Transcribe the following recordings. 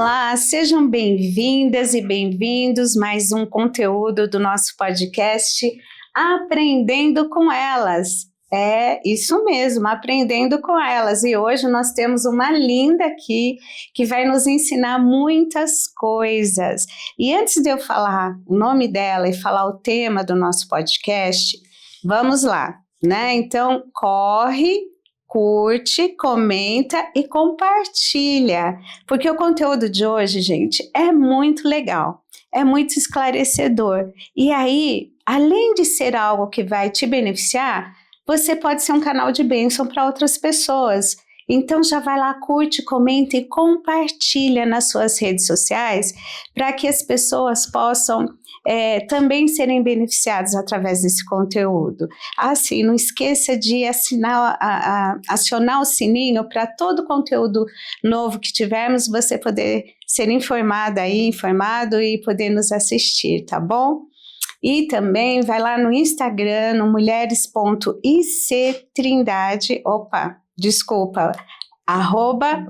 Olá, sejam bem-vindas e bem-vindos a mais um conteúdo do nosso podcast Aprendendo com Elas. É isso mesmo, Aprendendo com Elas. E hoje nós temos uma linda aqui que vai nos ensinar muitas coisas. E antes de eu falar o nome dela e falar o tema do nosso podcast, vamos lá, né? Então, curte, comenta e compartilha, porque o conteúdo de hoje, gente, é muito legal, é muito esclarecedor. E aí, além de ser algo que vai te beneficiar, você pode ser um canal de bênção para outras pessoas. Então já vai lá, curte, comenta e compartilha nas suas redes sociais para que as pessoas possam também serem beneficiadas através desse conteúdo. Assim, não esqueça de acionar o sininho para todo conteúdo novo que tivermos, você poder ser informado e poder nos assistir, tá bom? E também vai lá no Instagram, no mulheres.ictrindade,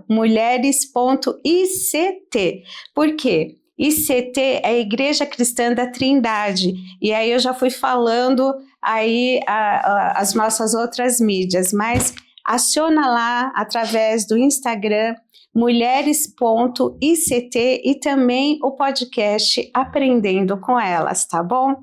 @mulheres.ict. Por quê? ICT é a Igreja Cristã da Trindade, e aí eu já fui falando aí as nossas outras mídias, mas aciona lá através do Instagram, mulheres.ict, e também o podcast Aprendendo com Elas, tá bom?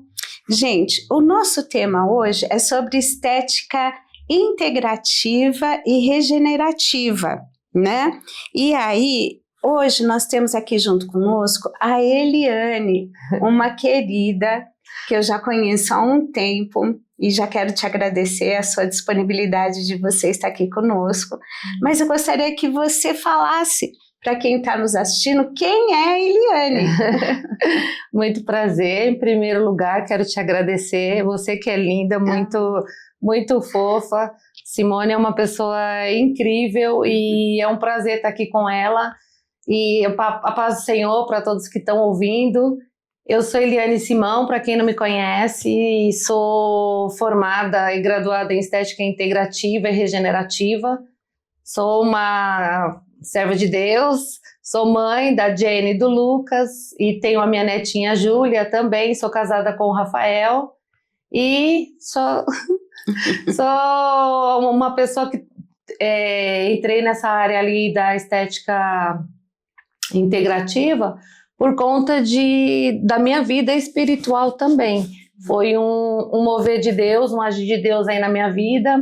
Gente, o nosso tema hoje é sobre estética integrativa e regenerativa, né? E aí, hoje nós temos aqui junto conosco a Eliane, uma querida que eu já conheço há um tempo e já quero te agradecer a sua disponibilidade de você estar aqui conosco. Mas eu gostaria que você falasse para quem está nos assistindo quem é a Eliane. Muito prazer. Em primeiro lugar, quero te agradecer. Você que é linda, muito fofa. Simone é uma pessoa incrível e é um prazer estar aqui com ela. E a paz do Senhor para todos que estão ouvindo. Eu sou Eliane Simão, para quem não me conhece, sou formada e graduada em estética integrativa e regenerativa. Sou uma serva de Deus, sou mãe da Jenny e do Lucas e tenho a minha netinha Júlia também, sou casada com o Rafael e sou uma pessoa que entrei nessa área ali da estética integrativa por conta da minha vida espiritual também. Foi um mover de Deus, um agir de Deus aí na minha vida,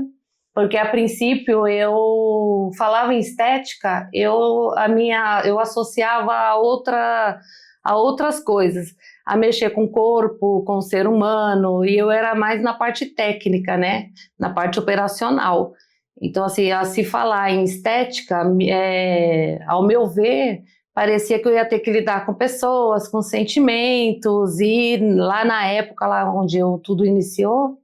porque a princípio eu falava em estética, eu associava a outras coisas, a mexer com o corpo, com o ser humano, e eu era mais na parte técnica, né, na parte operacional. Então, assim, a se falar em estética, ao meu ver, parecia que eu ia ter que lidar com pessoas, com sentimentos, e lá na época, lá onde tudo iniciou,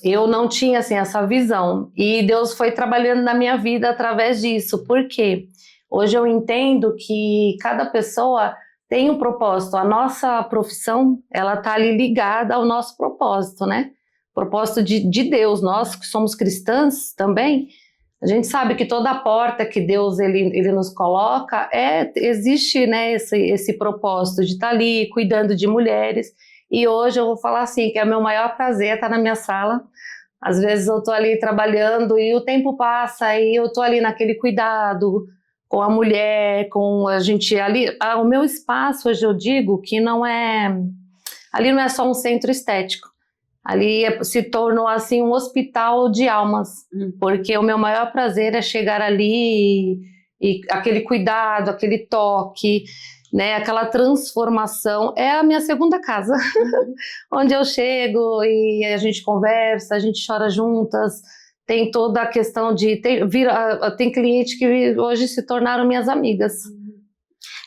eu não tinha assim, essa visão. E Deus foi trabalhando na minha vida através disso. Por quê? Hoje eu entendo que cada pessoa tem um propósito. A nossa profissão, ela está ali ligada ao nosso propósito, né? Propósito de Deus. Nós que somos cristãs também, a gente sabe que toda porta que Deus ele nos coloca, existe, né, esse propósito de estar ali cuidando de mulheres. E hoje eu vou falar assim, que é o meu maior prazer estar na minha sala. Às vezes eu estou ali trabalhando e o tempo passa e eu estou ali naquele cuidado com a mulher, com a gente ali. O meu espaço, hoje eu digo que ali não é só um centro estético. Ali se tornou assim um hospital de almas, porque o meu maior prazer é chegar ali e aquele cuidado, aquele toque, né, aquela transformação, é a minha segunda casa, onde eu chego e a gente conversa, a gente chora juntas, tem toda a questão tem clientes que hoje se tornaram minhas amigas.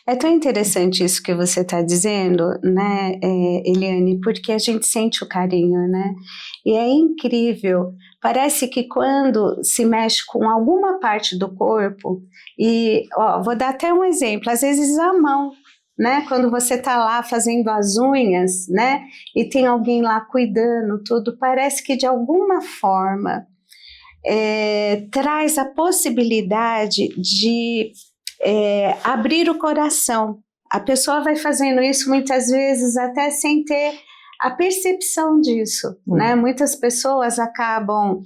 É tão interessante isso que você está dizendo, né, Eliane, porque a gente sente o carinho, né? E é incrível. Parece que quando se mexe com alguma parte do corpo, vou dar até um exemplo, às vezes a mão, né? Quando você está lá fazendo as unhas, né? E tem alguém lá cuidando, tudo, parece que de alguma forma traz a possibilidade de abrir o coração. A pessoa vai fazendo isso muitas vezes até sem ter a percepção disso, né? Muitas pessoas acabam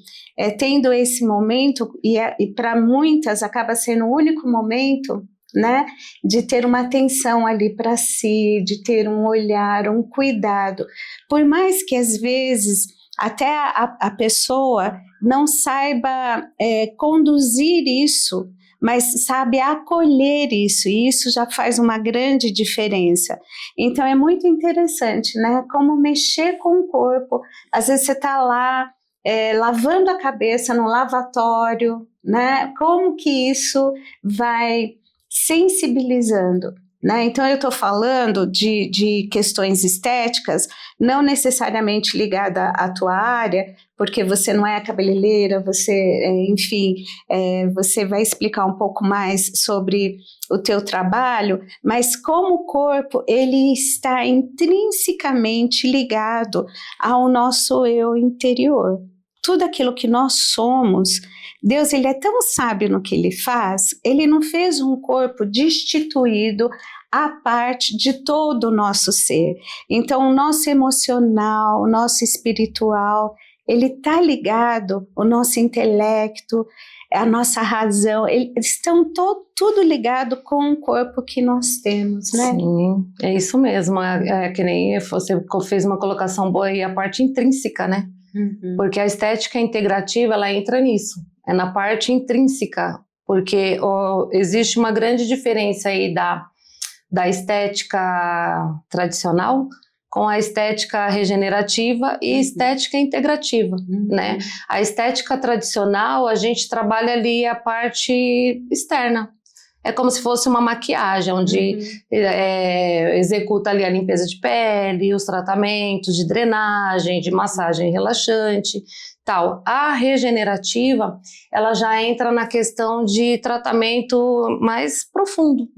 tendo esse momento e para muitas acaba sendo o único momento, né, de ter uma atenção ali para si, de ter um olhar, um cuidado. Por mais que às vezes até a pessoa não saiba conduzir isso, mas sabe acolher isso, e isso já faz uma grande diferença. Então é muito interessante, né? Como mexer com o corpo. Às vezes você está lá lavando a cabeça no lavatório, né? Como que isso vai sensibilizando, né? Então eu estou falando de questões estéticas, não necessariamente ligada à tua área, porque você não é cabeleireira, você, enfim, você vai explicar um pouco mais sobre o teu trabalho, mas como o corpo, ele está intrinsecamente ligado ao nosso eu interior. Tudo aquilo que nós somos, Deus, ele é tão sábio no que ele faz, ele não fez um corpo destituído à parte de todo o nosso ser. Então, o nosso emocional, o nosso espiritual, ele está ligado, o nosso intelecto, a nossa razão, eles estão tudo ligado com o corpo que nós temos, né? Sim, é isso mesmo, é que nem você fez uma colocação boa aí, a parte intrínseca, né? Porque a estética integrativa, ela entra nisso, é na parte intrínseca, porque existe uma grande diferença aí da estética tradicional com a estética regenerativa e estética integrativa, né? A estética tradicional, a gente trabalha ali a parte externa. É como se fosse uma maquiagem, onde executa ali a limpeza de pele, os tratamentos de drenagem, de massagem relaxante, tal. A regenerativa, ela já entra na questão de tratamento mais profundo,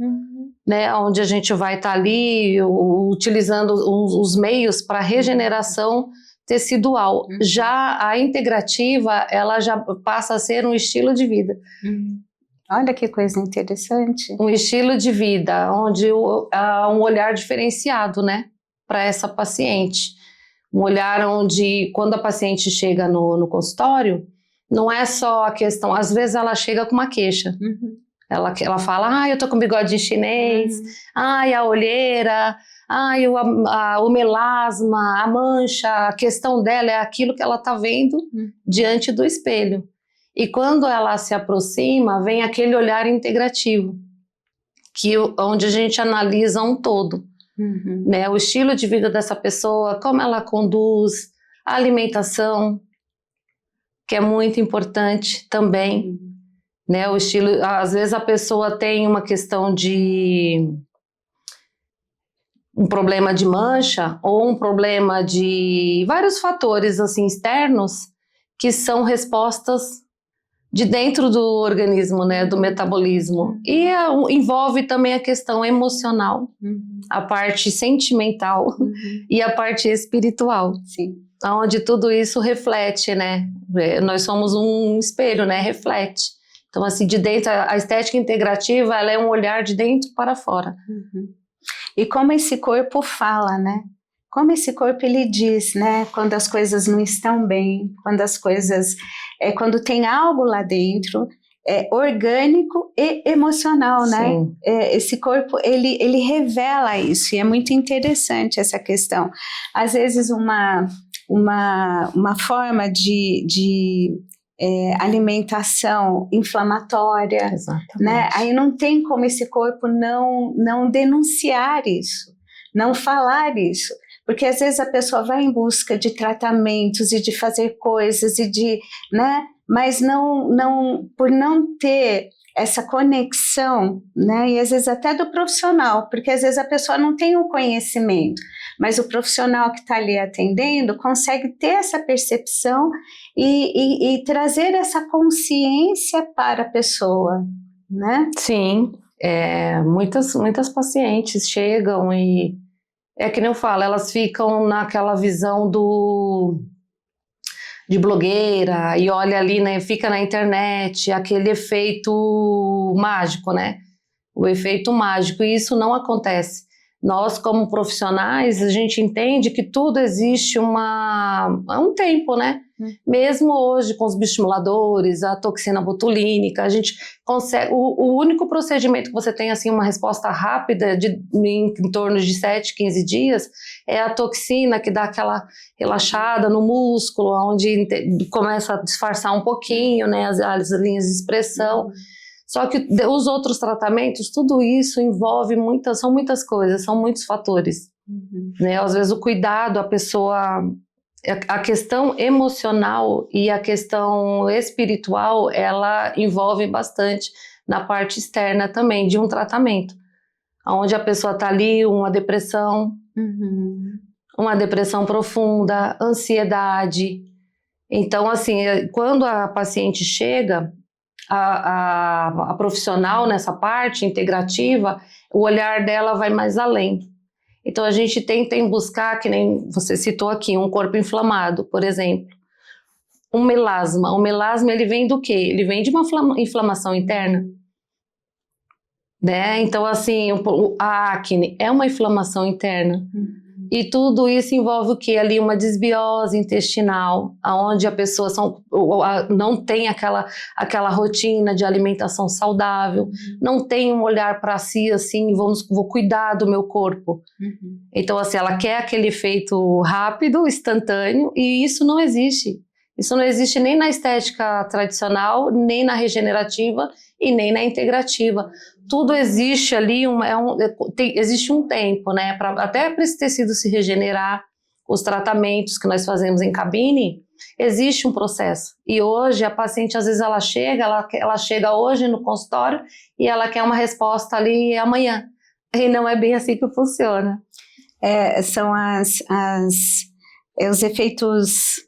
né? Onde a gente vai estar ali utilizando os meios para regeneração tecidual. Já a integrativa, ela já passa a ser um estilo de vida. Olha que coisa interessante. Um estilo de vida, onde há um olhar diferenciado, né, para essa paciente. Um olhar onde, quando a paciente chega no consultório, não é só a questão, às vezes ela chega com uma queixa. Ela fala, eu tô com bigodinho chinês, a olheira, o melasma, a mancha, a questão dela é aquilo que ela tá vendo diante do espelho. E quando ela se aproxima, vem aquele olhar integrativo, onde a gente analisa um todo, né? O estilo de vida dessa pessoa, como ela conduz, a alimentação, que é muito importante também, né? O estilo, às vezes a pessoa tem uma questão de um problema de mancha ou um problema de vários fatores assim externos que são respostas de dentro do organismo, né, do metabolismo. E envolve também a questão emocional, a parte sentimental e a parte espiritual. Sim. Onde tudo isso reflete, né? Nós somos um espelho, né? Reflete. Então, assim, de dentro, a estética integrativa, ela é um olhar de dentro para fora. E como esse corpo fala, né? Como esse corpo, ele diz, né? Quando as coisas não estão bem, quando as coisas... quando tem algo lá dentro, orgânico e emocional, né? Esse corpo, ele revela isso, e é muito interessante essa questão. Às vezes, uma forma de alimentação inflamatória, né? Aí não tem como esse corpo não denunciar isso, não falar isso. Porque às vezes a pessoa vai em busca de tratamentos e de fazer coisas né? Mas por não ter essa conexão, né? E às vezes até do profissional, porque às vezes a pessoa não tem o conhecimento, mas o profissional que está ali atendendo consegue ter essa percepção e trazer essa consciência para a pessoa, né? Sim, muitas pacientes chegam e é que nem eu falo, elas ficam naquela visão de blogueira e olha ali, né, fica na internet, aquele efeito mágico, né? o efeito mágico, e isso não acontece. Nós, como profissionais, a gente entende que tudo existe um tempo, né? Mesmo hoje, com os bioestimuladores, a toxina botulínica, a gente consegue. O único procedimento que você tem assim, uma resposta rápida em torno de 7, 15 dias é a toxina, que dá aquela relaxada no músculo, onde começa a disfarçar um pouquinho, né, as linhas de expressão. Só que os outros tratamentos, tudo isso envolve são muitas coisas, são muitos fatores. Né? Às vezes o cuidado, a questão emocional e a questão espiritual, ela envolve bastante na parte externa também de um tratamento. Onde a pessoa está ali, uma depressão profunda, ansiedade. Então, assim, quando a paciente chega, a profissional nessa parte integrativa, o olhar dela vai mais além. Então a gente tenta buscar, que nem você citou aqui, um corpo inflamado, por exemplo. Um melasma. O melasma, ele vem do quê? Ele vem de uma inflamação interna. Né? Então, assim, a acne é uma inflamação interna. E tudo isso envolve o quê? Ali uma desbiose intestinal, onde a pessoa não tem aquela rotina de alimentação saudável, não tem um olhar para si, assim, vou cuidar do meu corpo. Então, assim, ela quer aquele efeito rápido, instantâneo, e isso não existe. Isso não existe nem na estética tradicional, nem na regenerativa e nem na integrativa. Tudo existe ali, existe um tempo, né? Até para esse tecido se regenerar, os tratamentos que nós fazemos em cabine, existe um processo. E hoje a paciente, às vezes, ela chega hoje no consultório e ela quer uma resposta ali amanhã. E não é bem assim que funciona. São os efeitos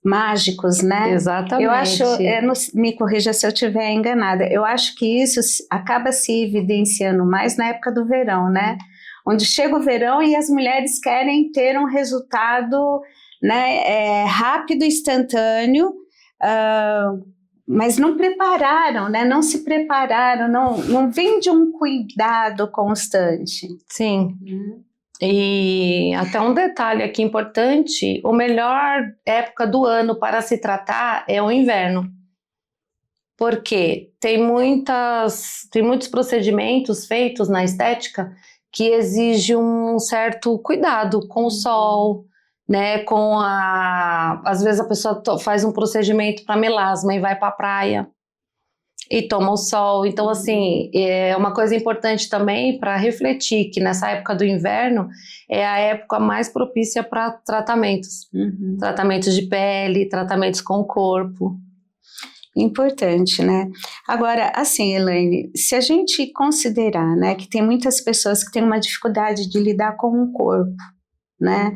mágicos, né? Exatamente. Eu acho, me corrija se eu estiver enganada, eu acho que isso acaba se evidenciando mais na época do verão, né? Onde chega o verão e as mulheres querem ter um resultado, né, rápido, instantâneo, mas não prepararam, né? Não se prepararam, não vem de um cuidado constante. Sim. E até um detalhe aqui importante, a melhor época do ano para se tratar é o inverno. Porque tem muitos procedimentos feitos na estética que exigem um certo cuidado com o sol, né? Às vezes a pessoa faz um procedimento para melasma e vai para a praia e toma o sol. Então, assim, é uma coisa importante também para refletir que nessa época do inverno é a época mais propícia para tratamentos. Tratamentos de pele, tratamentos com o corpo. Importante, né? Agora, assim, Elaine, se a gente considerar, né, que tem muitas pessoas que têm uma dificuldade de lidar com o corpo, né?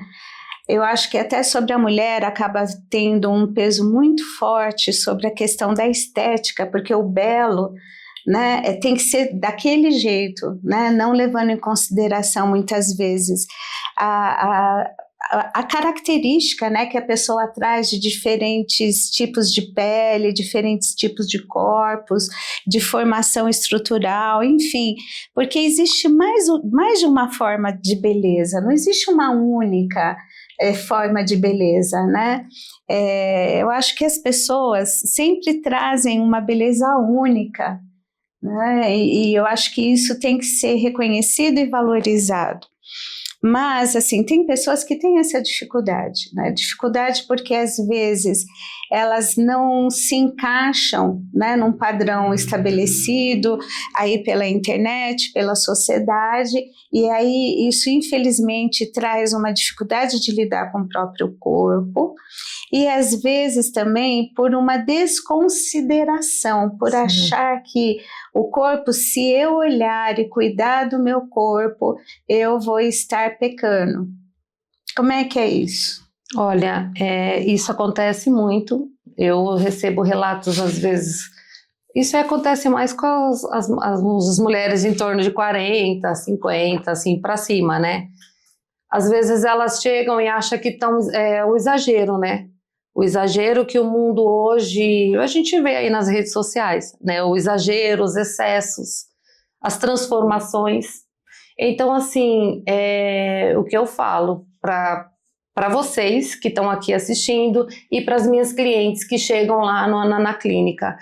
Eu acho que até sobre a mulher acaba tendo um peso muito forte sobre a questão da estética, porque o belo, né, tem que ser daquele jeito, né, não levando em consideração muitas vezes a característica, né, que a pessoa traz de diferentes tipos de pele, diferentes tipos de corpos, de formação estrutural, enfim, porque existe mais de uma forma de beleza, não existe uma única forma de beleza, né? Eu acho que as pessoas sempre trazem uma beleza única, né? E eu acho que isso tem que ser reconhecido e valorizado. Mas, assim, tem pessoas que têm essa dificuldade, né? Dificuldade porque, às vezes, elas não se encaixam, né, num padrão estabelecido aí pela internet, pela sociedade, e aí isso, infelizmente, traz uma dificuldade de lidar com o próprio corpo, e, às vezes, também por uma desconsideração, por achar que o corpo, se eu olhar e cuidar do meu corpo, eu vou estar pecando. Como é que é isso? Olha, isso acontece muito. Eu recebo relatos, às vezes. Isso acontece mais com as mulheres em torno de 40, 50, assim, para cima, né? Às vezes elas chegam e acham que estão. O exagero, né? O exagero que o mundo hoje. A gente vê aí nas redes sociais, né? O exagero, os excessos. as transformações. Então, assim, o que eu falo para vocês que estão aqui assistindo e para as minhas clientes que chegam lá na clínica,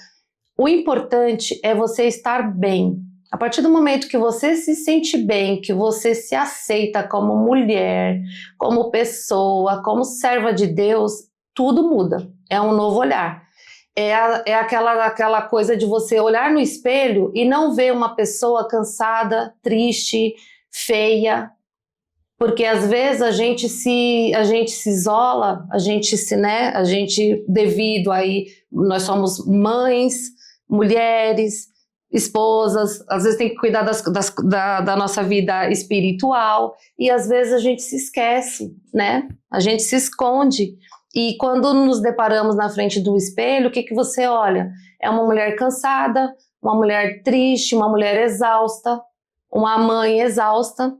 o importante é você estar bem. A partir do momento que você se sente bem, que você se aceita como mulher, como pessoa, como serva de Deus, tudo muda. É um novo olhar. É aquela coisa de você olhar no espelho e não ver uma pessoa cansada, triste, feia, porque às vezes a gente se isola, a gente devido aí, nós somos mães, mulheres, esposas, às vezes tem que cuidar da nossa vida espiritual e às vezes a gente se esquece, né? A gente se esconde. E quando nos deparamos na frente do espelho, o que você olha? É uma mulher cansada, uma mulher triste, uma mulher exausta, uma mãe exausta.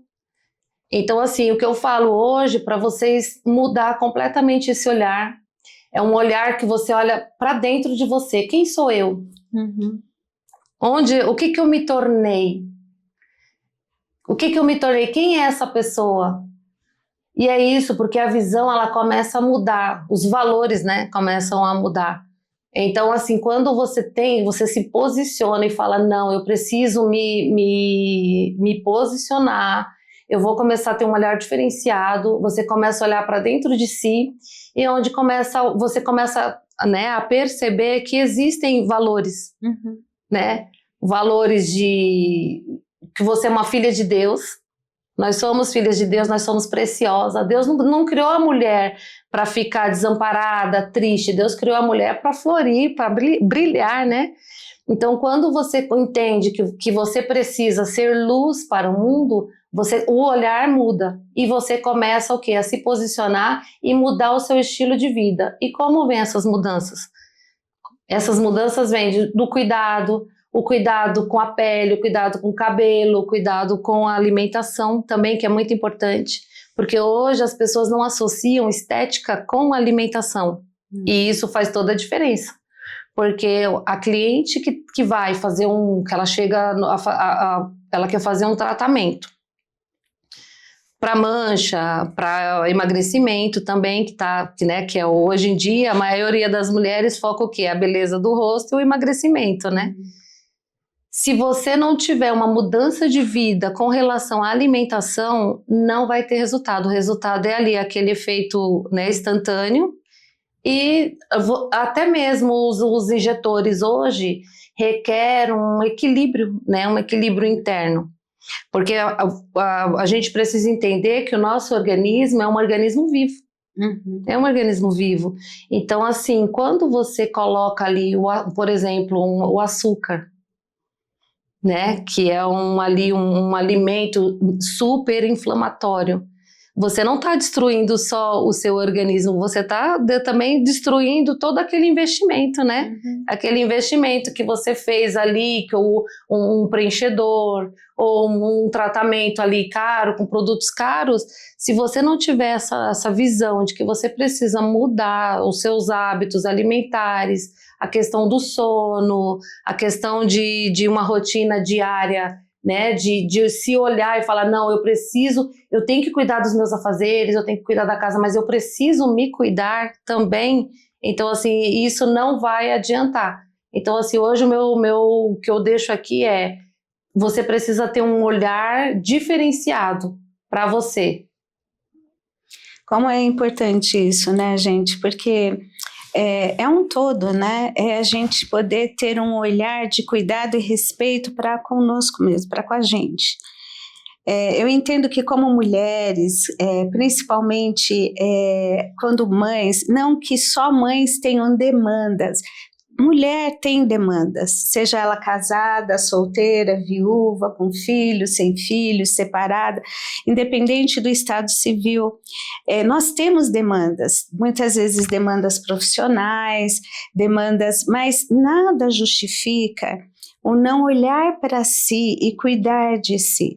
Então, assim, o que eu falo hoje para vocês mudar completamente esse olhar, é um olhar que você olha para dentro de você. Quem sou eu? Uhum. O que eu me tornei? O que eu me tornei? Quem é essa pessoa? E é isso, porque a visão, ela começa a mudar, os valores, né, começam a mudar. Então, assim, quando você se posiciona e fala, não, eu preciso me posicionar, eu vou começar a ter um olhar diferenciado, você começa a olhar para dentro de si, e onde você começa, né, a perceber que existem valores, né, valores de que você é uma filha de Deus. Nós somos filhas de Deus, nós somos preciosas. Deus não criou a mulher para ficar desamparada, triste. Deus criou a mulher para florir, para brilhar, né? Então, quando você entende que você precisa ser luz para o mundo, o olhar muda e você começa o quê? A se posicionar e mudar o seu estilo de vida. E como vem essas mudanças? Essas mudanças vêm do cuidado, o cuidado com a pele, o cuidado com o cabelo, o cuidado com a alimentação também, que é muito importante, porque hoje as pessoas não associam estética com alimentação, e isso faz toda a diferença, porque a cliente que vai fazer que ela chega, ela quer fazer um tratamento para mancha, para emagrecimento também, que é hoje em dia, a maioria das mulheres foca o quê? A beleza do rosto e o emagrecimento, né? Se você não tiver uma mudança de vida com relação à alimentação, não vai ter resultado. O resultado é ali aquele efeito, né, instantâneo. E até mesmo os injetores hoje requerem um equilíbrio, né, um equilíbrio interno. Porque a gente precisa entender que o nosso organismo é um organismo vivo. É um organismo vivo. Então, assim, quando você coloca ali, por exemplo, o açúcar, né, que é um alimento super inflamatório. Você não está destruindo só o seu organismo, você está também destruindo todo aquele investimento, né? Aquele investimento que você fez ali, que um preenchedor ou um tratamento ali caro, com produtos caros. Se você não tiver essa visão de que você precisa mudar os seus hábitos alimentares, a questão do sono, a questão de uma rotina diária, né, de se olhar e falar, não, eu tenho que cuidar dos meus afazeres, eu tenho que cuidar da casa, mas eu preciso me cuidar também. Então, assim, isso não vai adiantar. Então, assim, hoje o que eu deixo aqui é, você precisa ter um olhar diferenciado para você. Como é importante isso, né, gente? Porque é um todo, né? É a gente poder ter um olhar de cuidado e respeito para conosco mesmo, para com a gente. Eu entendo que como mulheres, principalmente quando mães, não que só mães tenham demandas, mulher tem demandas, seja ela casada, solteira, viúva, com filhos, sem filhos, separada, independente do estado civil, nós temos demandas, muitas vezes demandas profissionais, mas nada justifica o não olhar para si e cuidar de si.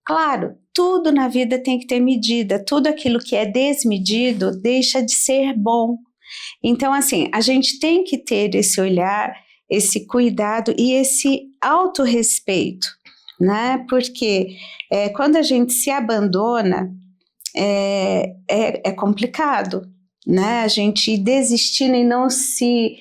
Claro, tudo na vida tem que ter medida, tudo aquilo que é desmedido deixa de ser bom. Então, assim, a gente tem que ter esse olhar, esse cuidado e esse autorrespeito. né? Porque quando a gente se abandona, é complicado, né? A gente ir desistindo e não se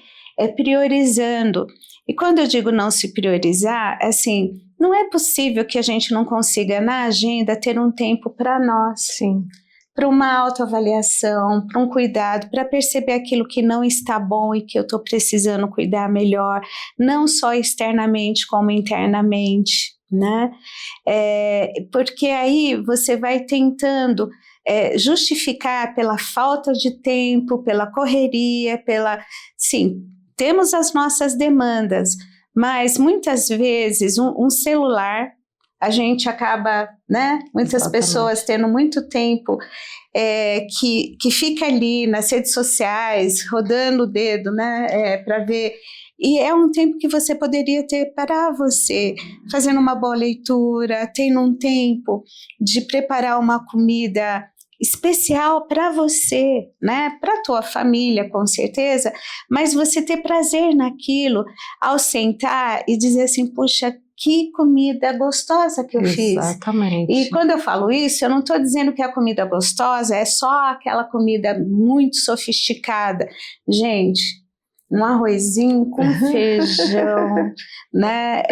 priorizando. E quando eu digo não se priorizar, assim, não é possível que a gente não consiga na agenda ter um tempo para nós. Sim. Para uma autoavaliação, para um cuidado, para perceber aquilo que não está bom e que eu estou precisando cuidar melhor, não só externamente como internamente, né? Porque aí você vai tentando justificar pela falta de tempo, pela correria, sim, temos as nossas demandas, mas muitas vezes um celular, a gente acaba, né? Muitas Exatamente. pessoas tendo muito tempo que fica ali nas redes sociais, rodando o dedo, né? Para ver. E é um tempo que você poderia ter para você, fazendo uma boa leitura, tendo um tempo de preparar uma comida especial para você, né? Para a tua família, com certeza, mas você ter prazer naquilo ao sentar e dizer assim, puxa, que comida gostosa que eu fiz. Exatamente. E quando eu falo isso, eu não estou dizendo que a comida gostosa é só aquela comida muito sofisticada. Gente, um arrozinho com feijão, né?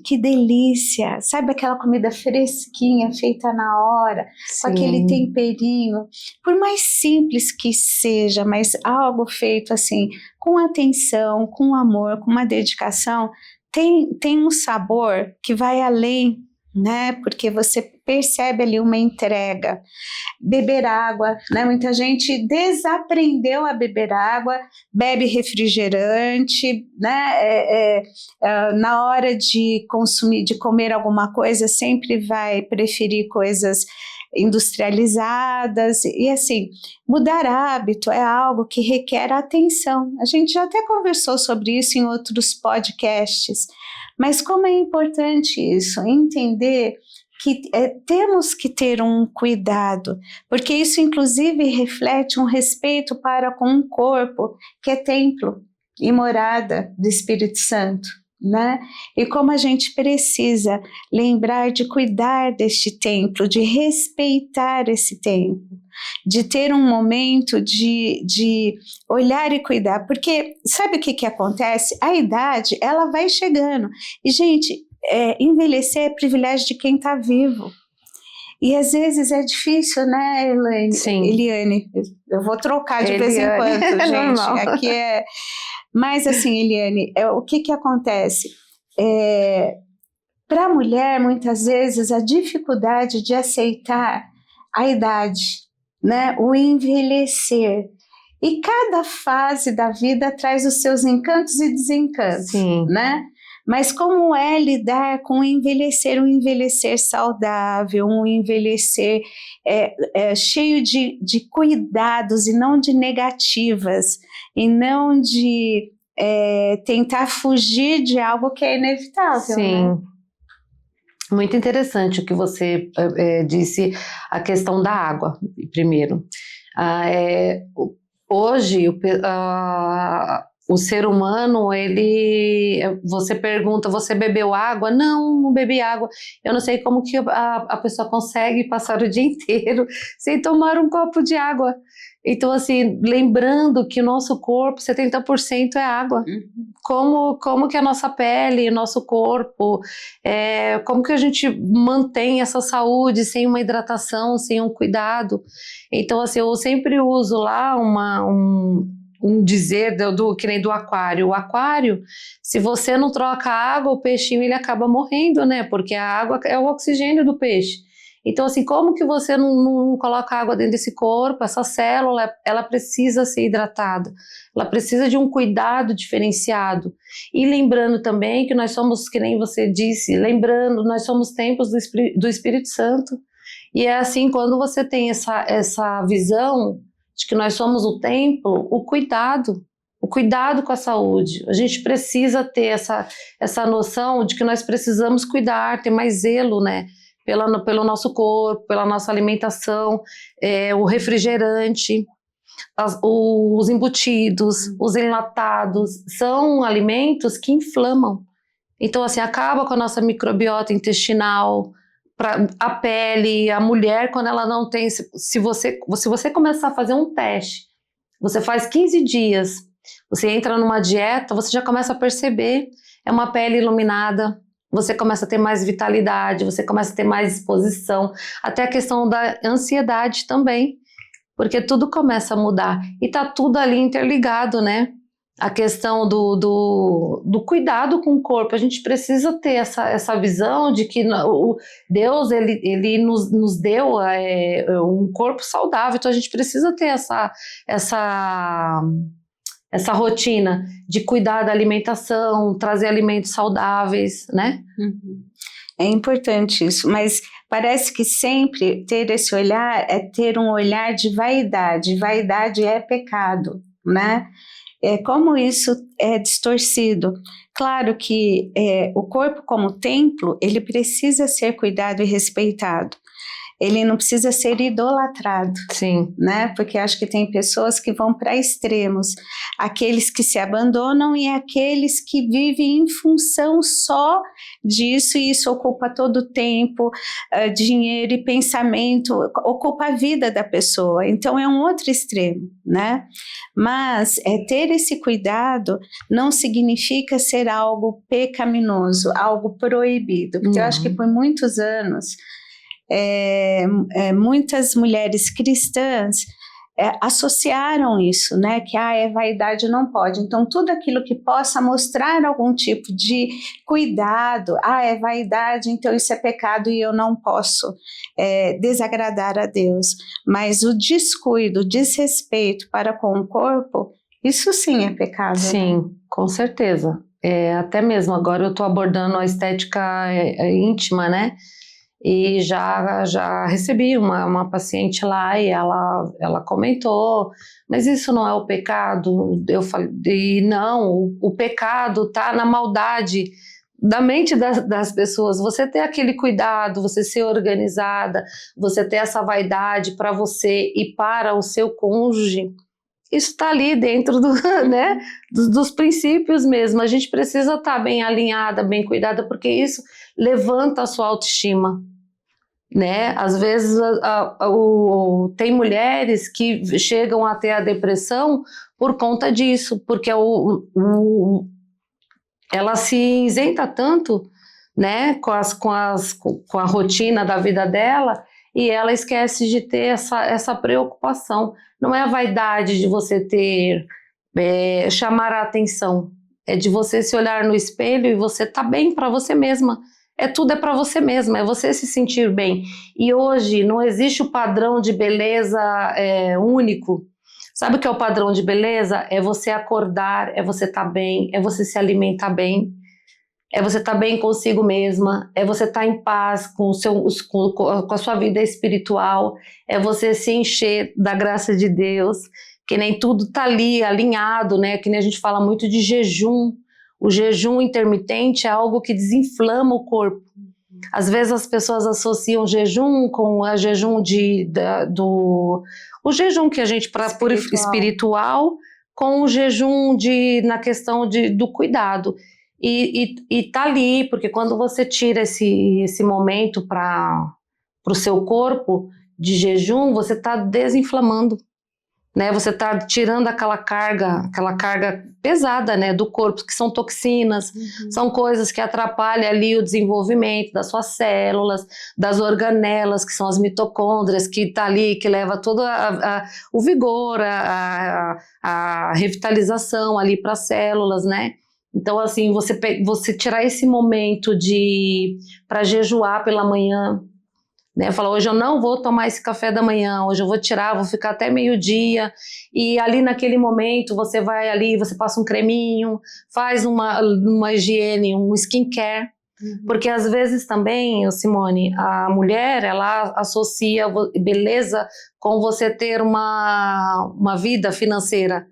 Que delícia! Sabe aquela comida fresquinha, feita na hora, com aquele temperinho? Por mais simples que seja, mas algo feito assim, com atenção, com amor, com uma dedicação, tem um sabor que vai além, né? Porque você percebe ali uma entrega. Beber água, né? Muita gente desaprendeu a beber água, bebe refrigerante, né? Na hora de consumir, de comer alguma coisa, sempre vai preferir coisas industrializadas, e assim, mudar hábito é algo que requer atenção. A gente já até conversou sobre isso em outros podcasts, mas como é importante isso, entender que temos que ter um cuidado, porque isso inclusive reflete um respeito para com um corpo que é templo e morada do Espírito Santo, né? E como a gente precisa lembrar de cuidar deste templo, de respeitar esse templo, de ter um momento de olhar e cuidar, porque sabe o que acontece? A idade, ela vai chegando, e gente, envelhecer é privilégio de quem está vivo. E às vezes é difícil, né, Elaine? Sim. Eliane? Eu vou trocar de vez em quando, gente. Aqui é... Mas assim, Eliane, o que acontece? Para a mulher, muitas vezes, a dificuldade de aceitar a idade, né? O envelhecer. E cada fase da vida traz os seus encantos e desencantos, Sim. né? Mas como é lidar com um envelhecer saudável, um envelhecer cheio de cuidados e não de negativas, e não de tentar fugir de algo que é inevitável. Sim. Né? Muito interessante o que você disse, a questão da água, primeiro. Hoje, o ser humano, você pergunta, você bebeu água? Não bebi água. Eu não sei como que a pessoa consegue passar o dia inteiro sem tomar um copo de água. Então, assim, lembrando que o nosso corpo, 70% é água. Como que a nossa pele, o nosso corpo, como que a gente mantém essa saúde sem uma hidratação, sem um cuidado. Então, assim, eu sempre uso lá um dizer que nem do aquário. O aquário, se você não troca a água, o peixinho ele acaba morrendo, né? Porque a água é o oxigênio do peixe. Então, assim, como que você não coloca água dentro desse corpo? Essa célula, ela precisa ser hidratada. Ela precisa de um cuidado diferenciado. E lembrando também que nós somos, que nem você disse, nós somos templos do Espírito Santo. E é assim, quando você tem essa visão de que nós somos o templo, o cuidado com a saúde. A gente precisa ter essa noção de que nós precisamos cuidar, ter mais zelo, né? Pelo nosso corpo, pela nossa alimentação, o refrigerante, os embutidos, os enlatados, são alimentos que inflamam. Então, assim, acaba com a nossa microbiota intestinal, a pele, a mulher, quando ela não tem... Se você começar a fazer um teste, você faz 15 dias, você entra numa dieta, você já começa a perceber, é uma pele iluminada, você começa a ter mais vitalidade, você começa a ter mais disposição, até a questão da ansiedade também, porque tudo começa a mudar, e tá tudo ali interligado, né? A questão do cuidado com o corpo, a gente precisa ter essa visão de que o Deus, ele nos deu um corpo saudável, então a gente precisa ter essa rotina de cuidar da alimentação, trazer alimentos saudáveis, né? Uhum. É importante isso, mas parece que sempre ter esse olhar é ter um olhar de vaidade. Vaidade é pecado, né? Como isso é distorcido. Claro que o corpo como templo, ele precisa ser cuidado e respeitado. Ele não precisa ser idolatrado. Sim. Né? Porque acho que tem pessoas que vão para extremos. Aqueles que se abandonam e aqueles que vivem em função só disso, e isso ocupa todo o tempo, dinheiro e pensamento, ocupa a vida da pessoa. Então é um outro extremo, né? Mas ter esse cuidado não significa ser algo pecaminoso, algo proibido. Porque eu acho que por muitos anos muitas mulheres cristãs associaram isso, né? Que vaidade, não pode. Então tudo aquilo que possa mostrar algum tipo de cuidado, é vaidade, então isso é pecado e eu não posso desagradar a Deus. Mas o descuido, o desrespeito para com o corpo, isso sim é pecado. Sim, né? Com certeza. Até mesmo agora eu estou abordando a estética íntima, né? E já recebi uma paciente lá e ela comentou, mas isso não é o pecado? Eu falei, não, o pecado está na maldade da mente das pessoas. Você ter aquele cuidado, você ser organizada, você ter essa vaidade para você e para o seu cônjuge, isso está ali dentro né, dos princípios mesmo. A gente precisa estar bem alinhada, bem cuidada, porque isso levanta a sua autoestima. Né? Às vezes tem mulheres que chegam a ter a depressão por conta disso, porque ela se isenta tanto, né, com a rotina da vida dela, e ela esquece de ter essa preocupação. Não é a vaidade de você chamar a atenção, é de você se olhar no espelho e você tá bem para você mesma. Tudo é para você mesma, é você se sentir bem. E hoje não existe o padrão de beleza único. Sabe o que é o padrão de beleza? É você acordar, é você estar bem, é você se alimentar bem, é você estar bem consigo mesma, é você estar em paz com a sua vida espiritual, é você se encher da graça de Deus, que nem tudo está ali alinhado, né? Que nem a gente fala muito de jejum. O jejum intermitente é algo que desinflama o corpo. Às vezes as pessoas associam jejum com o jejum o jejum que a gente para espiritual com o jejum na questão do cuidado. E tá ali, porque quando você tira esse momento para o seu corpo de jejum, você está desinflamando. Né, você está tirando aquela carga pesada, né, do corpo, que são toxinas, são coisas que atrapalham ali o desenvolvimento das suas células, das organelas, que são as mitocôndrias, que está ali, que leva todo o vigor, a revitalização ali para as células, né? Então, assim, você tirar esse momento para jejuar pela manhã, né, fala, hoje eu não vou tomar esse café da manhã, hoje eu vou tirar, vou ficar até meio-dia, e ali naquele momento você vai ali, você passa um creminho, faz uma higiene, um skincare, porque às vezes também, Simone, a mulher, ela associa beleza com você ter uma vida financeira,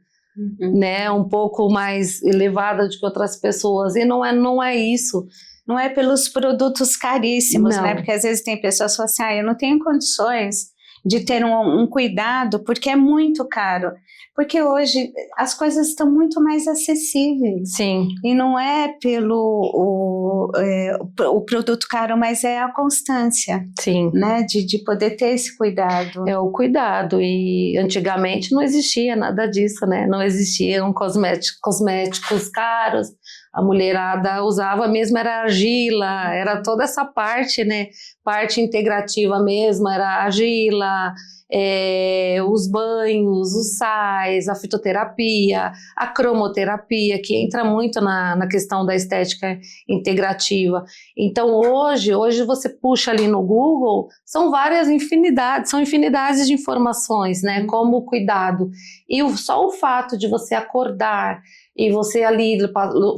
né, um pouco mais elevada do que outras pessoas, e não é isso. Não é pelos produtos caríssimos, Não. né? Porque às vezes tem pessoas que falam assim, eu não tenho condições de ter um cuidado, porque é muito caro. Porque hoje as coisas estão muito mais acessíveis. Sim. E não é pelo o produto caro, mas é a constância. Sim. Né? De poder ter esse cuidado. É o cuidado. E antigamente não existia nada disso, né? Não existiam cosméticos caros. A mulherada usava mesmo, era argila, era toda essa parte, né? Parte integrativa mesmo, era argila, os banhos, os sais, a fitoterapia, a cromoterapia, que entra muito na questão da estética integrativa. Então hoje você puxa ali no Google, são infinidades de informações, né? Como o cuidado. E só o fato de você acordar e você ali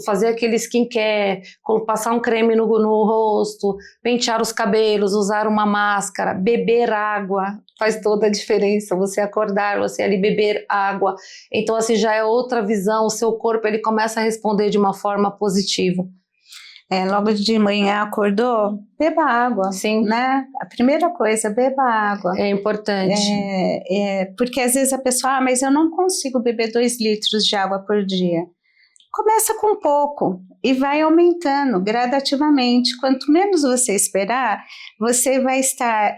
fazer aquele skincare, passar um creme no rosto, pentear os cabelos, usar uma máscara, beber água, faz toda a diferença, você acordar, você ali beber água. Então assim, já é outra visão, o seu corpo ele começa a responder de uma forma positiva. Logo de manhã acordou, beba água. Sim. Né? A primeira coisa, beba água. É importante. Porque às vezes a pessoa, mas eu não consigo beber 2 litros de água por dia. Começa com pouco e vai aumentando gradativamente. Quanto menos você esperar, você vai estar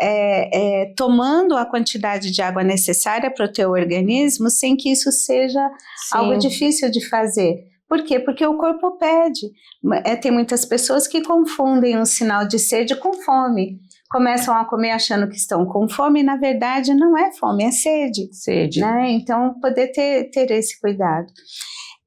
tomando a quantidade de água necessária para o teu organismo sem que isso seja algo difícil de fazer. Por quê? Porque o corpo pede. Tem muitas pessoas que confundem um sinal de sede com fome. Começam a comer achando que estão com fome, e na verdade não é fome, é sede. Sede. Né? Então, poder ter esse cuidado.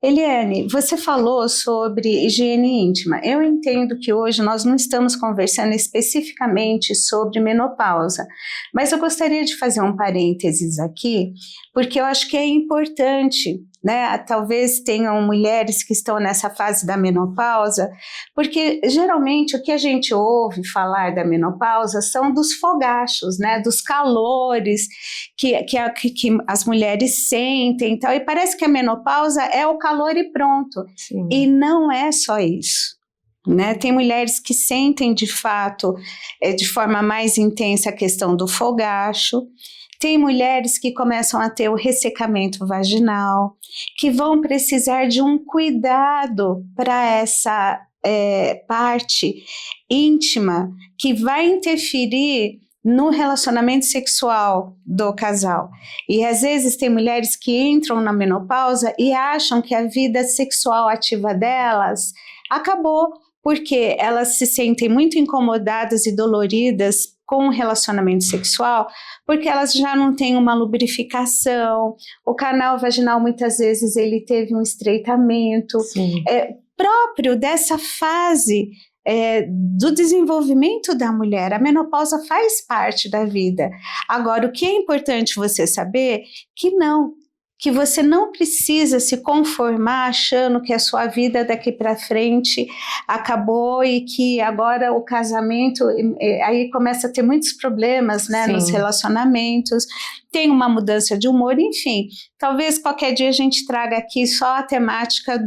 Eliane, você falou sobre higiene íntima. Eu entendo que hoje nós não estamos conversando especificamente sobre menopausa, mas eu gostaria de fazer um parênteses aqui, porque eu acho que é importante, né? Talvez tenham mulheres que estão nessa fase da menopausa, porque geralmente o que a gente ouve falar da menopausa são dos fogachos, né? Dos calores que as mulheres sentem e tal, e parece que a menopausa é o calor e pronto. Sim. E não é só isso. Né? Tem mulheres que sentem de fato de forma mais intensa a questão do fogacho. Tem mulheres que começam a ter o ressecamento vaginal, que vão precisar de um cuidado para essa parte íntima que vai interferir no relacionamento sexual do casal. E às vezes tem mulheres que entram na menopausa e acham que a vida sexual ativa delas acabou, porque elas se sentem muito incomodadas e doloridas com o relacionamento sexual, porque elas já não têm uma lubrificação, o canal vaginal muitas vezes ele teve um estreitamento, próprio dessa fase do desenvolvimento da mulher. A menopausa faz parte da vida. Agora, o que é importante você saber, que você não precisa se conformar achando que a sua vida daqui para frente acabou e que agora o casamento, aí começa a ter muitos problemas, né, nos relacionamentos, tem uma mudança de humor, enfim. Talvez qualquer dia a gente traga aqui só a temática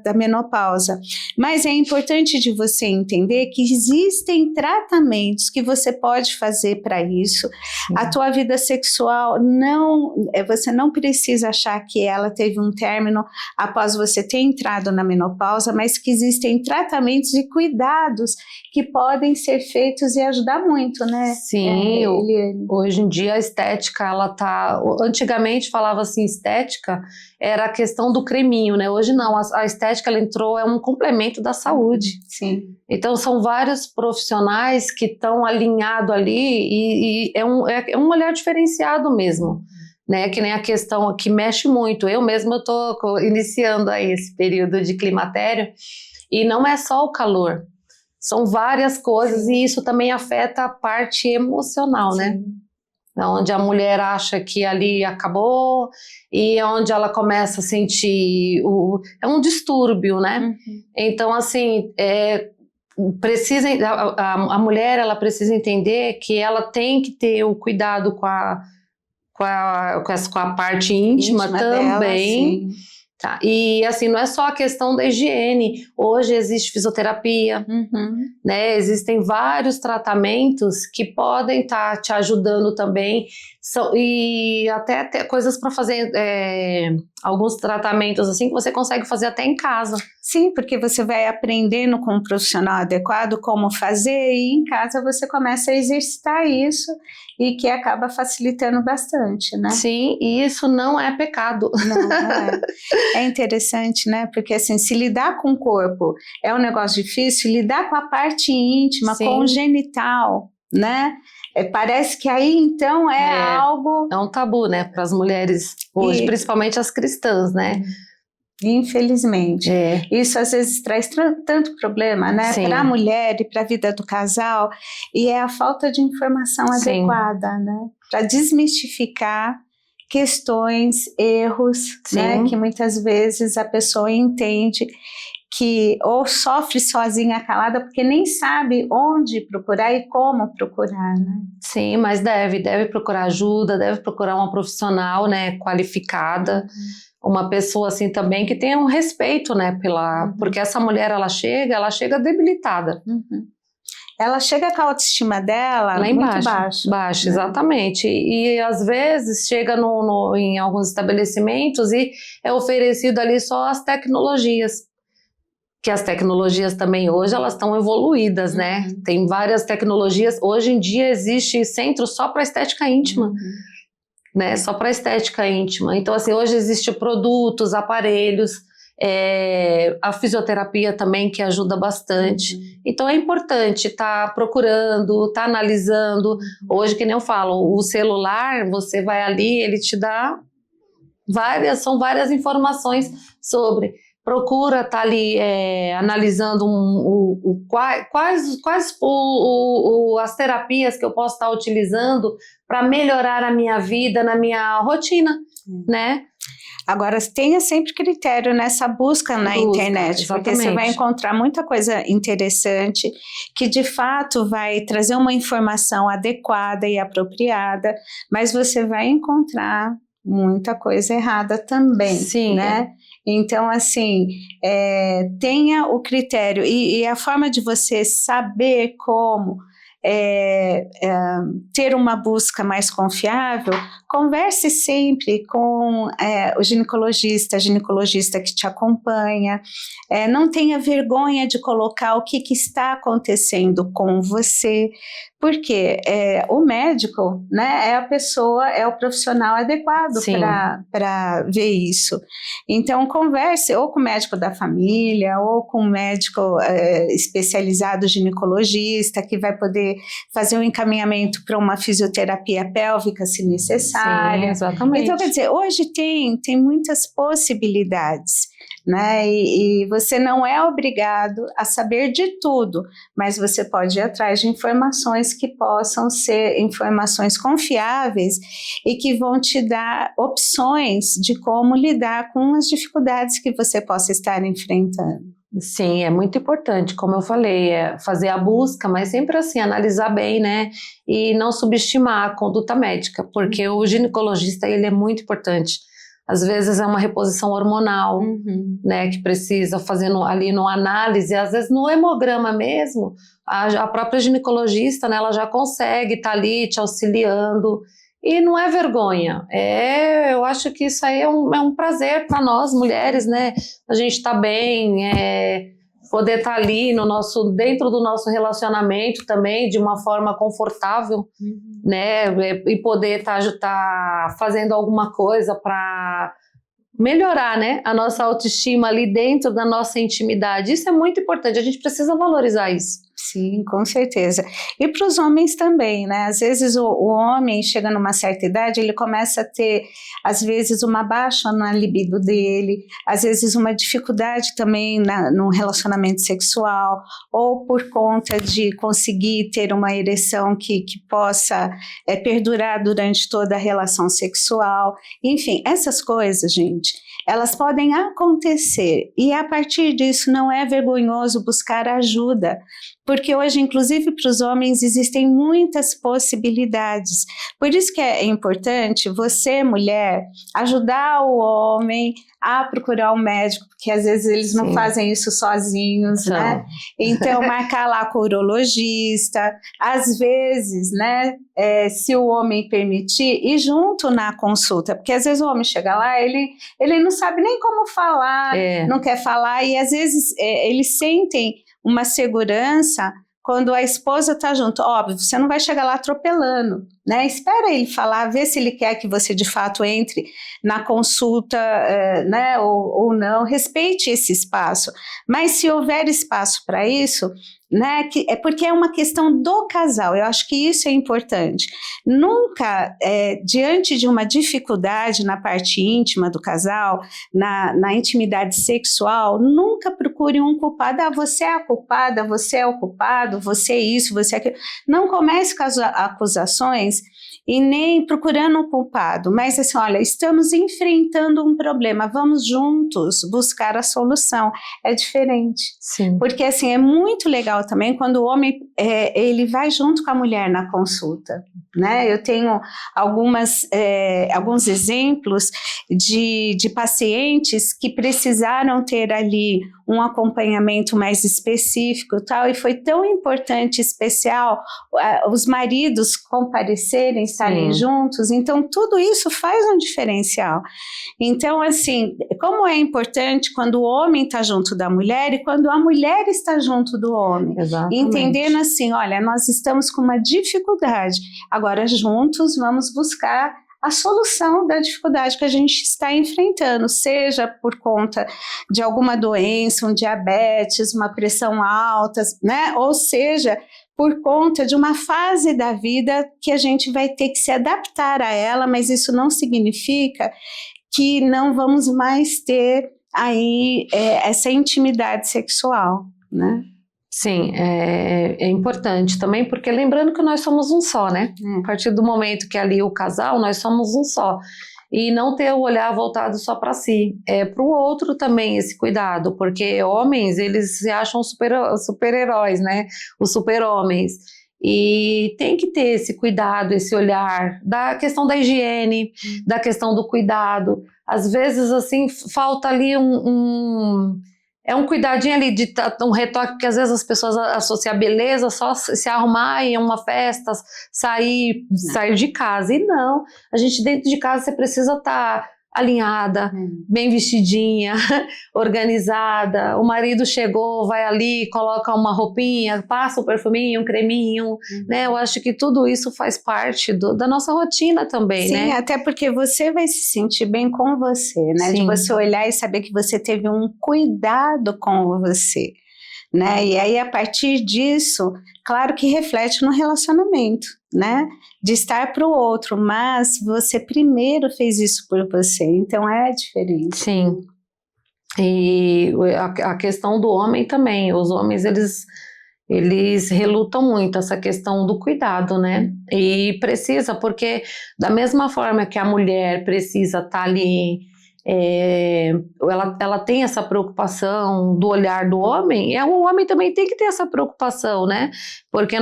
da menopausa, mas é importante de você entender que existem tratamentos que você pode fazer para isso. A tua vida sexual, você não precisa achar que ela teve um término após você ter entrado na menopausa, mas que existem tratamentos e cuidados que podem ser feitos e ajudar muito, né? Sim, hoje em dia a estética, ela tá... Antigamente falava assim, estética era a questão do creminho, né? Hoje não, a estética ela entrou, é um complemento da saúde. Sim. Então são vários profissionais que estão alinhados ali e é um olhar diferenciado mesmo. Né, que nem a questão que mexe muito. Eu mesma estou iniciando aí esse período de climatério e não é só o calor, são várias coisas e isso também afeta a parte emocional, né? Onde a mulher acha que ali acabou e onde ela começa a sentir um distúrbio, né? Então assim, a mulher ela precisa entender que ela tem que ter o cuidado com a parte íntima também, Tá? E assim, não é só a questão da higiene, hoje existe fisioterapia, né? Existem vários tratamentos que podem estar te ajudando também, e até ter coisas para fazer, alguns tratamentos assim que você consegue fazer até em casa. Sim, porque você vai aprendendo com um profissional adequado como fazer, e em casa você começa a exercitar isso, e que acaba facilitando bastante, né? Sim, e isso não é pecado. Não é. É interessante, né? Porque assim, se lidar com o corpo é um negócio difícil, lidar com a parte íntima, Sim. com o genital, né? Parece que aí então é algo... É um tabu, né, para as mulheres hoje, principalmente as cristãs, né? Infelizmente. Isso às vezes traz tanto problema, né? Para a mulher e para a vida do casal, e é a falta de informação adequada, né? Para desmistificar questões, erros, né? Que muitas vezes a pessoa entende que ou sofre sozinha calada porque nem sabe onde procurar e como procurar, né? Sim, mas deve procurar ajuda, deve procurar uma profissional, né, qualificada, uma pessoa assim também que tenha um respeito, né, porque essa mulher ela chega debilitada. Ela chega com a autoestima dela lá muito embaixo, baixa, né? Exatamente. E às vezes chega em alguns estabelecimentos e é oferecido ali só as tecnologias. Que as tecnologias também hoje elas estão evoluídas, né? Tem várias tecnologias. Hoje em dia existe centro só para estética íntima, né? Só para estética íntima. Então assim, hoje existem produtos, aparelhos, a fisioterapia também que ajuda bastante. Então é importante estar procurando, estar analisando. Hoje, que nem eu falo, o celular, você vai ali, ele te dá são várias informações sobre. Procura estar ali analisando quais as terapias que eu posso estar utilizando para melhorar a minha vida, na minha rotina, né? Agora, tenha sempre critério nessa busca na internet, porque você vai encontrar muita coisa interessante que de fato vai trazer uma informação adequada e apropriada, mas você vai encontrar muita coisa errada também, né? Então, assim, tenha o critério e a forma de você saber como ter uma busca mais confiável. Converse sempre com o ginecologista que te acompanha. Não tenha vergonha de colocar o que está acontecendo com você, porque o médico, né, é a pessoa, é o profissional adequado para ver isso. Então, converse ou com o médico da família, ou com o médico especializado ginecologista, que vai poder fazer um encaminhamento para uma fisioterapia pélvica, se necessária. Sim, exatamente. Então, quer dizer, hoje tem muitas possibilidades, né? E você não é obrigado a saber de tudo, mas você pode ir atrás de informações que possam ser informações confiáveis e que vão te dar opções de como lidar com as dificuldades que você possa estar enfrentando. Sim, é muito importante, como eu falei, fazer a busca, mas sempre assim, analisar bem, né, e não subestimar a conduta médica, porque o ginecologista, ele é muito importante. Às vezes é uma reposição hormonal, né, que precisa fazer ali numa análise, às vezes no hemograma mesmo, a própria ginecologista, né, ela já consegue estar ali te auxiliando. E não é vergonha, eu acho que isso aí é um prazer para nós mulheres, né? A gente tá bem, poder estar ali dentro do nosso relacionamento também, de uma forma confortável, né? E poder estar fazendo alguma coisa para melhorar, né, a nossa autoestima ali dentro da nossa intimidade. Isso é muito importante, a gente precisa valorizar isso. Sim, com certeza. E para os homens também, né? Às vezes o homem chega numa certa idade, ele começa a ter, às vezes, uma baixa na libido dele, às vezes uma dificuldade também no relacionamento sexual, ou por conta de conseguir ter uma ereção que possa perdurar durante toda a relação sexual. Enfim, essas coisas, gente, elas podem acontecer, e a partir disso não é vergonhoso buscar ajuda, porque hoje, inclusive para os homens, existem muitas possibilidades. Por isso que é importante você, mulher, ajudar o homem a procurar um médico, porque às vezes eles não fazem isso sozinhos, né? Então, marcar lá com o urologista, às vezes, né, se o homem permitir, ir junto na consulta, porque às vezes o homem chega lá, ele não sabe nem como falar, não quer falar, e às vezes eles sentem uma segurança quando a esposa está junto. Óbvio, você não vai chegar lá atropelando, né? Espera ele falar, vê se ele quer que você de fato entre na consulta, né? Ou não, respeite esse espaço. Mas se houver espaço para isso, né? É porque é uma questão do casal, eu acho que isso é importante. Nunca, diante de uma dificuldade na parte íntima do casal, na intimidade sexual, nunca procure um culpado. Você é a culpada, você é o culpado, você é isso, você é aquilo. Não comece com as acusações e nem procurando um culpado, mas assim, olha, estamos enfrentando um problema, vamos juntos buscar a solução. É diferente. Sim. Porque assim, é muito legal também quando o homem, ele vai junto com a mulher na consulta, né? Eu tenho alguns exemplos de pacientes que precisaram ter ali um acompanhamento mais específico, tal, e foi tão importante, especial, os maridos comparecerem, estarem juntos. Então tudo isso faz um diferencial. Então, assim, como é importante quando o homem está junto da mulher e quando a mulher está junto do homem. Exatamente. Entendendo assim, olha, nós estamos com uma dificuldade, agora juntos vamos buscar a solução da dificuldade que a gente está enfrentando, seja por conta de alguma doença, um diabetes, uma pressão alta, né? Ou seja, por conta de uma fase da vida que a gente vai ter que se adaptar a ela, mas isso não significa que não vamos mais ter aí essa intimidade sexual, né? Sim, é importante também, porque lembrando que nós somos um só, né? A partir do momento que ali o casal, nós somos um só. E não ter o olhar voltado só para si. Para o outro também esse cuidado, porque homens, eles se acham super-heróis, né? Os super-homens. E tem que ter esse cuidado, esse olhar, da questão da higiene, da questão do cuidado. Às vezes, assim, falta ali um cuidadinho ali, um retoque, porque às vezes as pessoas associam a beleza só se arrumar em uma festa, sair de casa. E não, a gente dentro de casa você precisa estar alinhada, bem vestidinha, organizada. O marido chegou, vai ali, coloca uma roupinha, passa um perfuminho, um creminho, né? Eu acho que tudo isso faz parte da nossa rotina também, Sim, né? Sim, até porque você vai se sentir bem com você, né? Sim. De você olhar e saber que você teve um cuidado com você, né? E aí, a partir disso, claro que reflete no relacionamento, né? De estar para o outro, mas você primeiro fez isso por você, então é diferente. Sim. E a questão do homem também, os homens, eles relutam muito essa questão do cuidado, né? E precisa, porque da mesma forma que a mulher precisa estar ali, ela tem essa preocupação do olhar do homem, o homem também tem que ter essa preocupação, né? Porque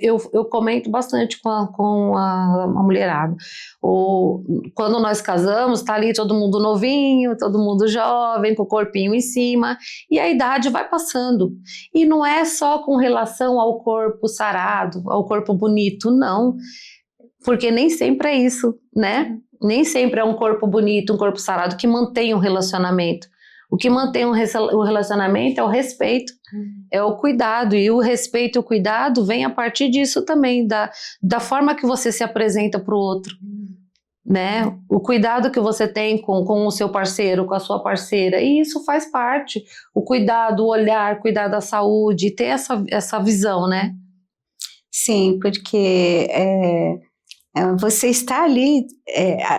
eu comento bastante com a mulherada. Quando nós casamos, tá ali todo mundo novinho, todo mundo jovem, com o corpinho em cima, e a idade vai passando. E não é só com relação ao corpo sarado, ao corpo bonito, não. Porque nem sempre é isso, né? Nem sempre é um corpo bonito, um corpo sarado que mantém um relacionamento. O que mantém o relacionamento é o respeito, é o cuidado. E o respeito e o cuidado vem a partir disso também, da forma que você se apresenta para o outro. Né? O cuidado que você tem com o seu parceiro, com a sua parceira. E isso faz parte. O cuidado, o olhar, cuidar da saúde, ter essa visão, né? Sim, porque você está ali,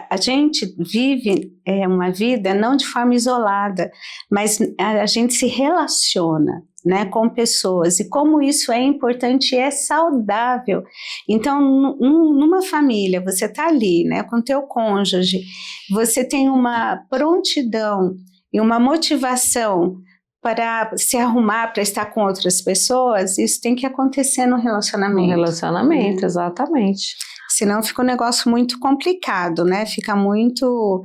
a gente vive uma vida não de forma isolada, mas a gente se relaciona, né, com pessoas, e como isso é importante e é saudável. Então, numa família, você está ali, né, com teu cônjuge, você tem uma prontidão e uma motivação para se arrumar para estar com outras pessoas, isso tem que acontecer no relacionamento. No relacionamento, exatamente. Senão fica um negócio muito complicado, né? Fica muito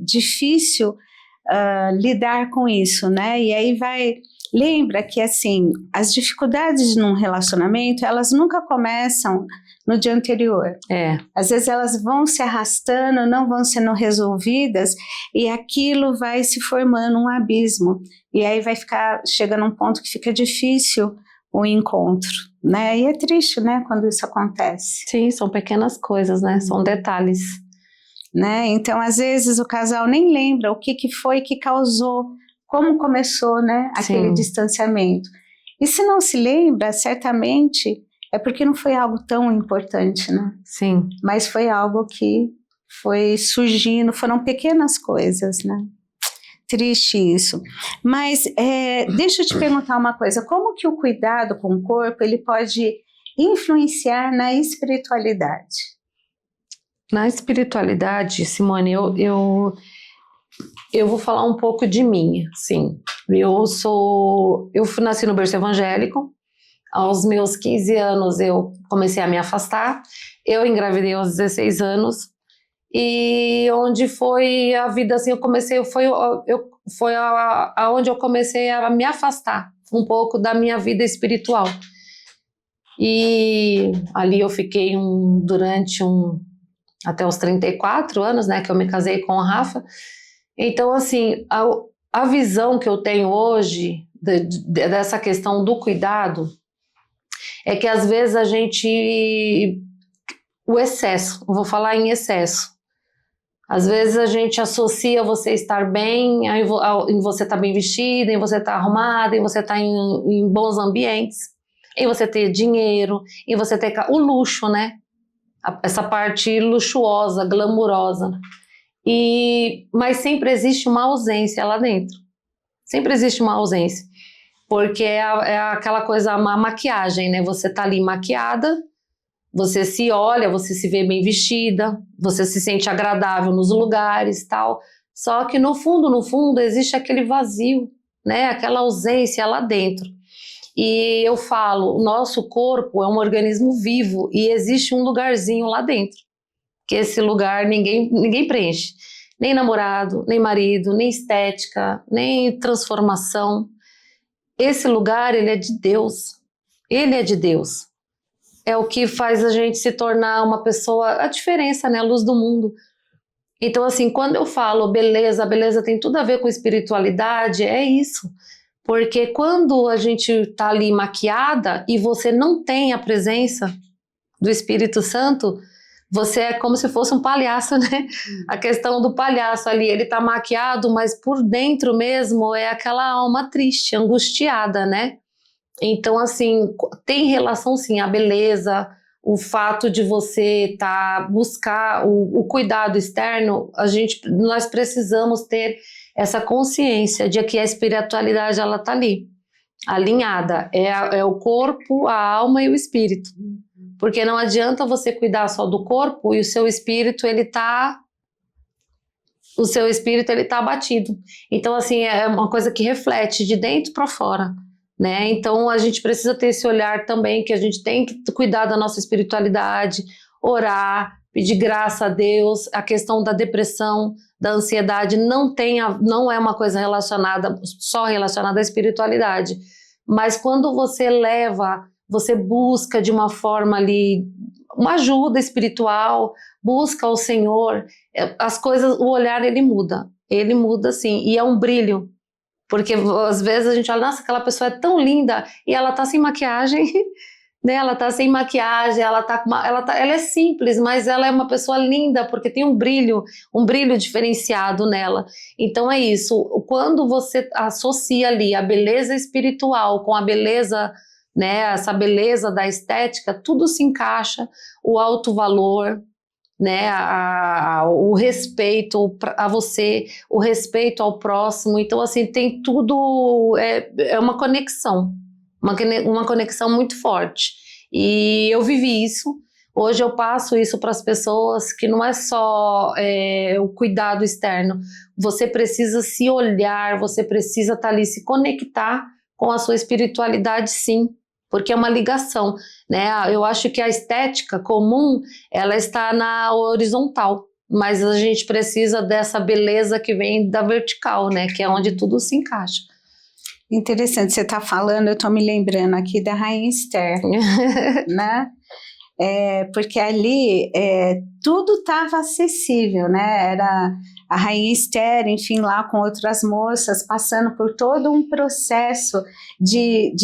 difícil lidar com isso, né? E aí lembra que assim, as dificuldades num relacionamento, elas nunca começam no dia anterior. Às vezes elas vão se arrastando, não vão sendo resolvidas e aquilo vai se formando um abismo. E aí chega num ponto que fica difícil o encontro, né? E é triste, né, quando isso acontece. Sim, são pequenas coisas, né? São detalhes. Né? Então, às vezes, o casal nem lembra o que foi que causou, como começou, né, aquele distanciamento. E se não se lembra, certamente é porque não foi algo tão importante, né? Sim. Mas foi algo que foi surgindo, foram pequenas coisas, né? Triste isso. Mas deixa eu te perguntar uma coisa, como que o cuidado com o corpo, ele pode influenciar na espiritualidade? Na espiritualidade, Simone, eu vou falar um pouco de mim, sim. Eu nasci no berço evangélico. Aos meus 15 anos eu comecei a me afastar. Eu engravidei aos 16 anos. E onde foi a vida assim, foi aonde eu comecei a me afastar um pouco da minha vida espiritual. E ali eu fiquei até os 34 anos, né, que eu me casei com o Rafa. Então, assim, a visão que eu tenho hoje dessa questão do cuidado é que às vezes o excesso, eu vou falar em excesso. Às vezes a gente associa você estar bem, em você estar bem vestida, em você estar arrumada, em você estar em bons ambientes, em você ter dinheiro, em você ter o luxo, né? Essa parte luxuosa, glamurosa. Mas sempre existe uma ausência lá dentro. Sempre existe uma ausência. Porque é aquela coisa, uma maquiagem, né? Você tá ali maquiada, você se olha, você se vê bem vestida, você se sente agradável nos lugares, tal. Só que no fundo, existe aquele vazio, né? Aquela ausência lá dentro. E eu falo, o nosso corpo é um organismo vivo e existe um lugarzinho lá dentro. Que esse lugar ninguém preenche. Nem namorado, nem marido, nem estética, nem transformação. Esse lugar, ele é de Deus. Ele é de Deus. É o que faz a gente se tornar uma pessoa, a diferença, né? A luz do mundo. Então, assim, quando eu falo beleza, a beleza tem tudo a ver com espiritualidade, é isso. Porque quando a gente tá ali maquiada e você não tem a presença do Espírito Santo, você é como se fosse um palhaço, né? A questão do palhaço ali, ele tá maquiado, mas por dentro mesmo é aquela alma triste, angustiada, né? Então, assim, tem relação sim, a beleza, o fato de você buscar o cuidado externo, nós precisamos ter essa consciência de que a espiritualidade, ela tá ali, alinhada, é o corpo, a alma e o espírito. Porque não adianta você cuidar só do corpo e o seu espírito, ele tá abatido. Então, assim, é uma coisa que reflete de dentro para fora, né? Então, a gente precisa ter esse olhar também, que a gente tem que cuidar da nossa espiritualidade, orar, pedir graça a Deus. A questão da depressão, da ansiedade, não é uma coisa só relacionada à espiritualidade. Mas quando você busca de uma forma ali, uma ajuda espiritual, busca o Senhor, as coisas, o olhar ele muda sim, e é um brilho, porque às vezes a gente olha, nossa, aquela pessoa é tão linda, e ela tá sem maquiagem, né? Ela tá sem maquiagem, ela é simples, mas ela é uma pessoa linda, porque tem um brilho diferenciado nela. Então é isso, quando você associa ali a beleza espiritual com a beleza, né, essa beleza da estética, tudo se encaixa, o alto valor, né, o respeito a você, o respeito ao próximo. Então, assim, tem tudo, é uma conexão muito forte. E eu vivi isso Hoje eu passo isso para as pessoas, que não é só o cuidado externo. Você precisa se olhar, você precisa estar ali, se conectar com a sua espiritualidade, sim, porque é uma ligação, né? Eu acho que a estética comum, ela está na horizontal, mas a gente precisa dessa beleza que vem da vertical, né? Que é onde tudo se encaixa. Interessante, você está falando, eu estou me lembrando aqui da Rainha Esther, né? Porque ali tudo estava acessível, né? Era a Rainha Esther, enfim, lá com outras moças, passando por todo um processo de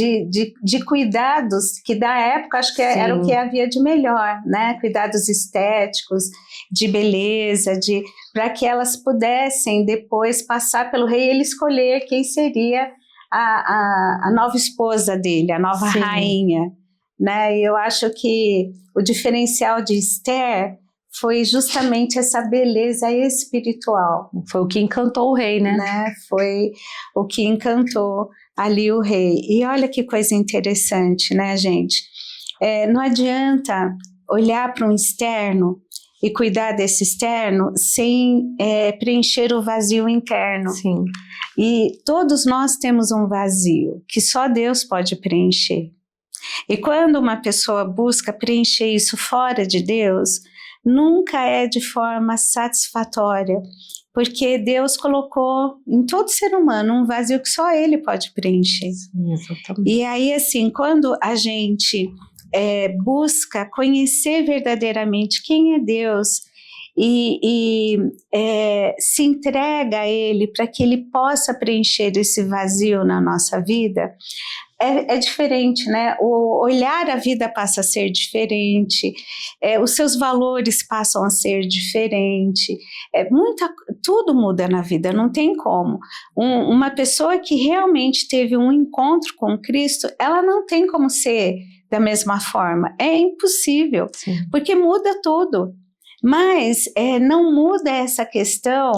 cuidados, que da época acho que era o que havia de melhor, né? Cuidados estéticos, de beleza, para que elas pudessem depois passar pelo rei e ele escolher quem seria a nova esposa dele, a nova rainha. Né? E eu acho que o diferencial de Esther foi justamente essa beleza espiritual. Foi o que encantou o rei, né? Foi o que encantou ali o rei. E olha que coisa interessante, né, gente? Não adianta olhar para um externo e cuidar desse externo sem preencher o vazio interno. Sim. E todos nós temos um vazio que só Deus pode preencher. E quando uma pessoa busca preencher isso fora de Deus, nunca é de forma satisfatória, porque Deus colocou em todo ser humano um vazio que só Ele pode preencher. Sim, exatamente. E aí, assim, quando a gente busca conhecer verdadeiramente quem é Deus e se entrega a Ele para que Ele possa preencher esse vazio na nossa vida, é diferente, né? O olhar a vida passa a ser diferente, os seus valores passam a ser diferentes, tudo muda na vida, não tem como. Uma pessoa que realmente teve um encontro com Cristo, ela não tem como ser da mesma forma, é impossível, Sim. Porque muda tudo, mas não muda essa questão.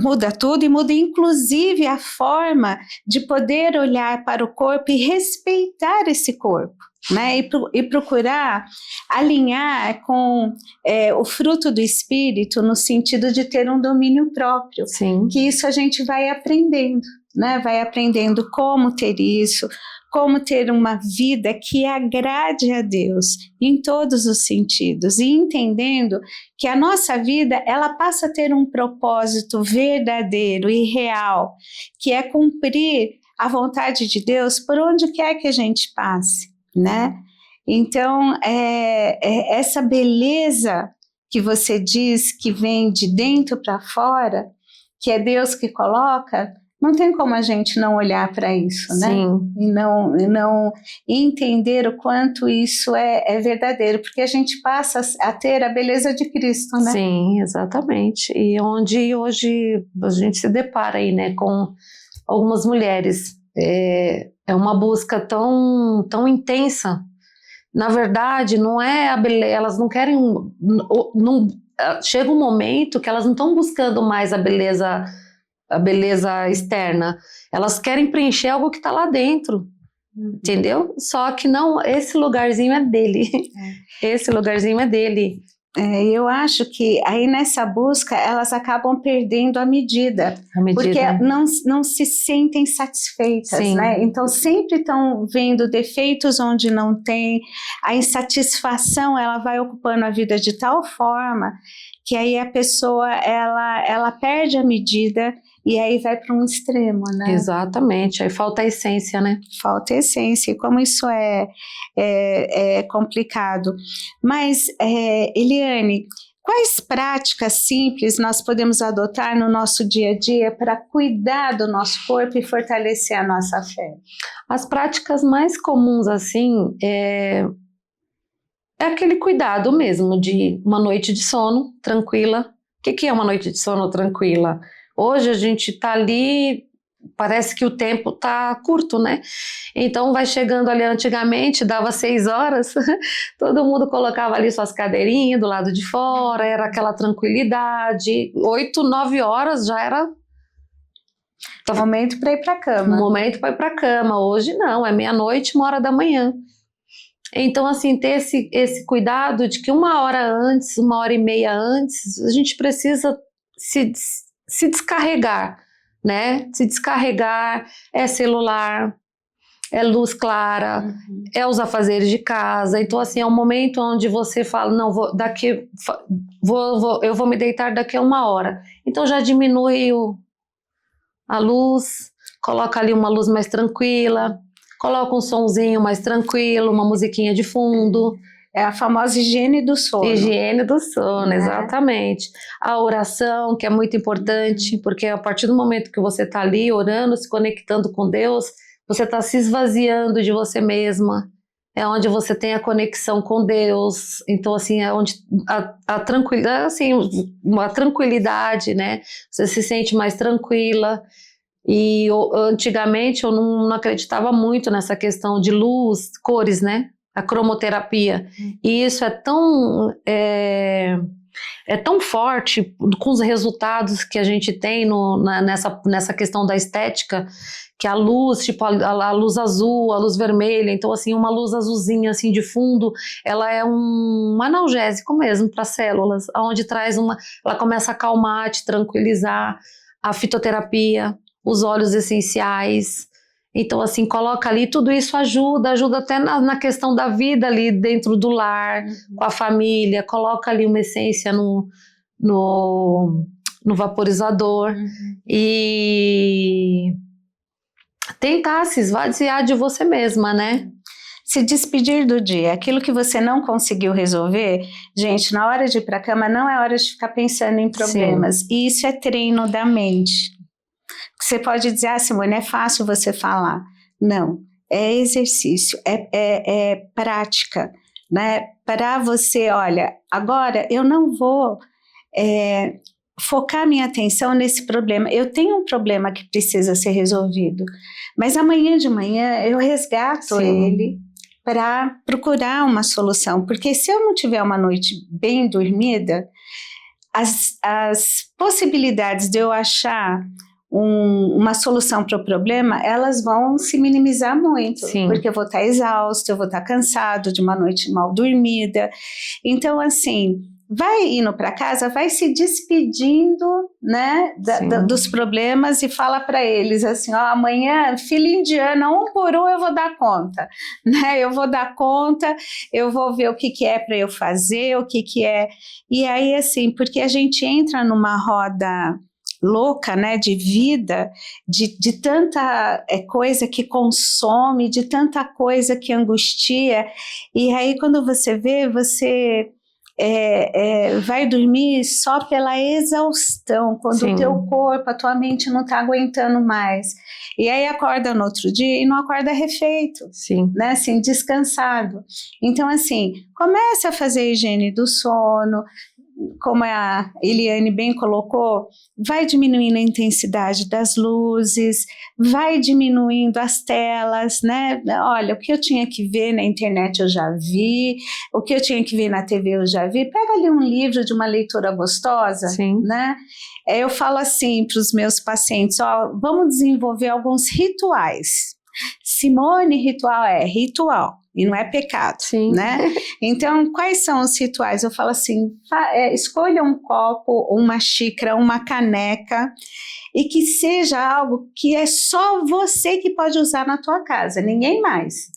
Muda tudo e muda inclusive a forma de poder olhar para o corpo e respeitar esse corpo, né? E procurar alinhar com o fruto do Espírito no sentido de ter um domínio próprio. Sim. Que isso a gente vai aprendendo, né? Vai aprendendo como ter isso, como ter uma vida que agrade a Deus em todos os sentidos, e entendendo que a nossa vida, ela passa a ter um propósito verdadeiro e real, que é cumprir a vontade de Deus por onde quer que a gente passe, né? Então, essa beleza que você diz que vem de dentro para fora, que é Deus que coloca, não tem como a gente não olhar para isso, né? Sim. E não entender o quanto isso é verdadeiro, porque a gente passa a ter a beleza de Cristo, né? Sim, exatamente. E onde hoje a gente se depara aí, né, com algumas mulheres. É uma busca tão intensa. Na verdade, não é a beleza, elas não querem. Chega um momento que elas não estão buscando mais a beleza externa, elas querem preencher algo que está lá dentro, entendeu? Só que não, esse lugarzinho é dele, esse lugarzinho é dele. Eu acho que aí nessa busca elas acabam perdendo a medida. Porque não se sentem satisfeitas, Sim. Né? Então sempre estão vendo defeitos onde não tem, a insatisfação ela vai ocupando a vida de tal forma que aí a pessoa ela perde a medida e aí vai para um extremo, né? Exatamente, aí falta a essência, né? Falta a essência, e como isso é complicado. Mas, Eliane, quais práticas simples nós podemos adotar no nosso dia a dia para cuidar do nosso corpo e fortalecer a nossa fé? As práticas mais comuns, assim, é aquele cuidado mesmo de uma noite de sono tranquila. O que é uma noite de sono tranquila? Hoje a gente está ali, parece que o tempo está curto, né? Então vai chegando ali, antigamente dava 6 horas, todo mundo colocava ali suas cadeirinhas do lado de fora, era aquela tranquilidade, 8, 9 horas já era... Momento para ir para a cama. Momento para ir para a cama. Hoje não, é meia-noite, 1 hora da manhã. Então, assim, ter esse cuidado de que 1 hora antes, 1 hora e meia antes, a gente precisa se descarregar, né? Se descarregar é celular, é luz clara, é os afazeres de casa. Então, assim, é um momento onde você fala, não, eu vou me deitar daqui a 1 hora. Então, já diminui a luz, coloca ali uma luz mais tranquila, coloca um sonzinho mais tranquilo, uma musiquinha de fundo. É a famosa higiene do sono. Higiene do sono, exatamente. A oração, que é muito importante, porque a partir do momento que você está ali orando, se conectando com Deus, você está se esvaziando de você mesma. É onde você tem a conexão com Deus. Então, assim, é onde a tranquilidade, assim, uma tranquilidade, né? Você se sente mais tranquila. E antigamente eu não acreditava muito nessa questão de luz, cores, né? A cromoterapia. E isso é tão forte com os resultados que a gente tem nessa questão da estética, que a luz, tipo a luz azul, a luz vermelha, então assim, uma luz azulzinha assim de fundo, ela é um analgésico mesmo para células, onde ela começa a acalmar, te tranquilizar. A fitoterapia, os óleos essenciais. Então, assim, coloca ali, tudo isso ajuda até na questão da vida ali dentro do lar, com a família, coloca ali uma essência no vaporizador e tentar se esvaziar de você mesma, né? Se despedir do dia, aquilo que você não conseguiu resolver, gente, na hora de ir para a cama não é hora de ficar pensando em problemas. Sim. E isso é treino da mente. Você pode dizer, Simone, é fácil você falar. Não, é exercício, é prática, né? Para você, olha, agora eu não vou focar minha atenção nesse problema. Eu tenho um problema que precisa ser resolvido, mas amanhã de manhã eu resgato ele para procurar uma solução, porque se eu não tiver uma noite bem dormida, as possibilidades de eu achar uma solução para o problema, elas vão se minimizar muito, porque eu vou estar exausto, eu vou estar cansado de uma noite mal dormida. Então, assim, vai indo para casa, vai se despedindo, né, dos problemas e fala para eles assim, ó, amanhã, fila indiana, 1 por 1 eu vou dar conta, né, eu vou dar conta, eu vou ver o que é para eu fazer, o que é, e aí assim, porque a gente entra numa roda louca, né, de vida, de tanta coisa que consome, de tanta coisa que angustia, e aí quando você vê, você vai dormir só pela exaustão, quando o teu corpo, a tua mente não está aguentando mais, e aí acorda no outro dia e não acorda refeito, né, assim, descansado. Então assim, comece a fazer a higiene do sono, como a Eliane bem colocou, vai diminuindo a intensidade das luzes, vai diminuindo as telas, né? Olha, o que eu tinha que ver na internet eu já vi, o que eu tinha que ver na TV eu já vi. Pega ali um livro de uma leitura gostosa, né? Eu falo assim para os meus pacientes, ó, vamos desenvolver alguns rituais. Simone, ritual é ritual. E não é pecado, né? Então, quais são os rituais? Eu falo assim, escolha um copo, uma xícara, uma caneca, e que seja algo que é só você que pode usar na tua casa, ninguém mais.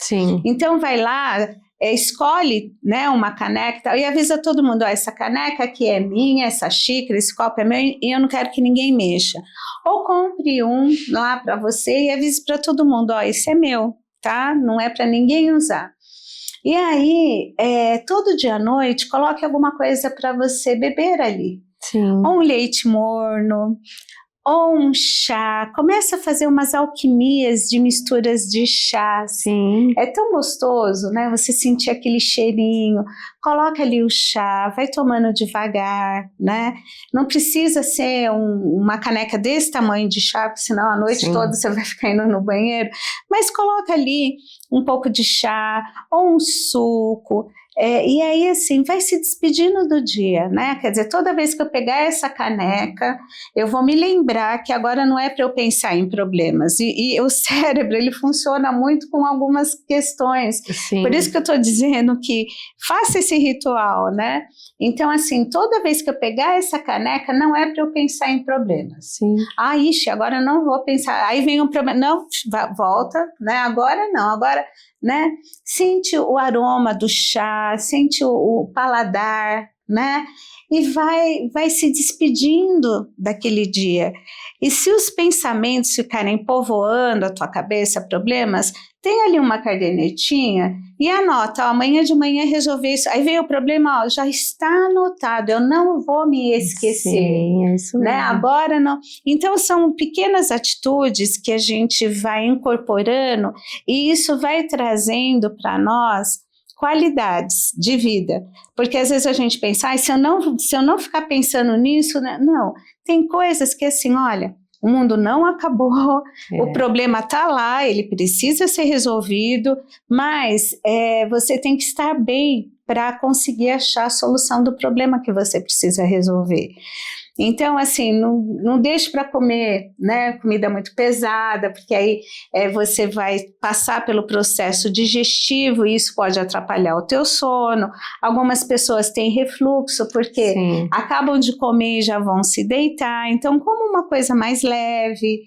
Então, vai lá, escolhe, né, uma caneca e tal, e avisa todo mundo, ó, essa caneca aqui é minha, essa xícara, esse copo é meu, e eu não quero que ninguém mexa. Ou compre um lá para você e avise para todo mundo, ó, esse é meu. Tá? Não é para ninguém usar. E aí, todo dia à noite, coloque alguma coisa para você beber ali. Ou um leite morno, ou um chá. Começa a fazer umas alquimias de misturas de chá. É tão gostoso, né? Você sentir aquele cheirinho. Coloca ali o chá, vai tomando devagar, né? Não precisa ser uma caneca desse tamanho de chá, porque senão a noite toda você vai ficar indo no banheiro. Mas coloca ali um pouco de chá ou um suco. E aí, assim, vai se despedindo do dia, né? Quer dizer, toda vez que eu pegar essa caneca, eu vou me lembrar que agora não é para eu pensar em problemas. E o cérebro, ele funciona muito com algumas questões. Sim. Por isso que eu estou dizendo que faça esse ritual, né? Então, assim, toda vez que eu pegar essa caneca, não é para eu pensar em problemas. Sim. Ixi, agora eu não vou pensar. Aí vem um problema. Não, volta, né? Agora não, agora, né? Sente o aroma do chá, sente o paladar, né? E vai se despedindo daquele dia. E se os pensamentos ficarem povoando a tua cabeça, problemas, tem ali uma cadernetinha e anota, amanhã de manhã resolver isso. Aí vem o problema, já está anotado, eu não vou me esquecer. Sim, é isso mesmo. Né? Agora não. Então são pequenas atitudes que a gente vai incorporando e isso vai trazendo para nós qualidades de vida, porque às vezes a gente pensa, se eu não ficar pensando nisso, né? Não, tem coisas que assim, olha, o mundo não acabou, o problema está lá, ele precisa ser resolvido, mas você tem que estar bem para conseguir achar a solução do problema que você precisa resolver. Então, assim, não deixe para comer, né, comida muito pesada, porque aí você vai passar pelo processo digestivo e isso pode atrapalhar o teu sono. Algumas pessoas têm refluxo porque acabam de comer e já vão se deitar. Então, como uma coisa mais leve,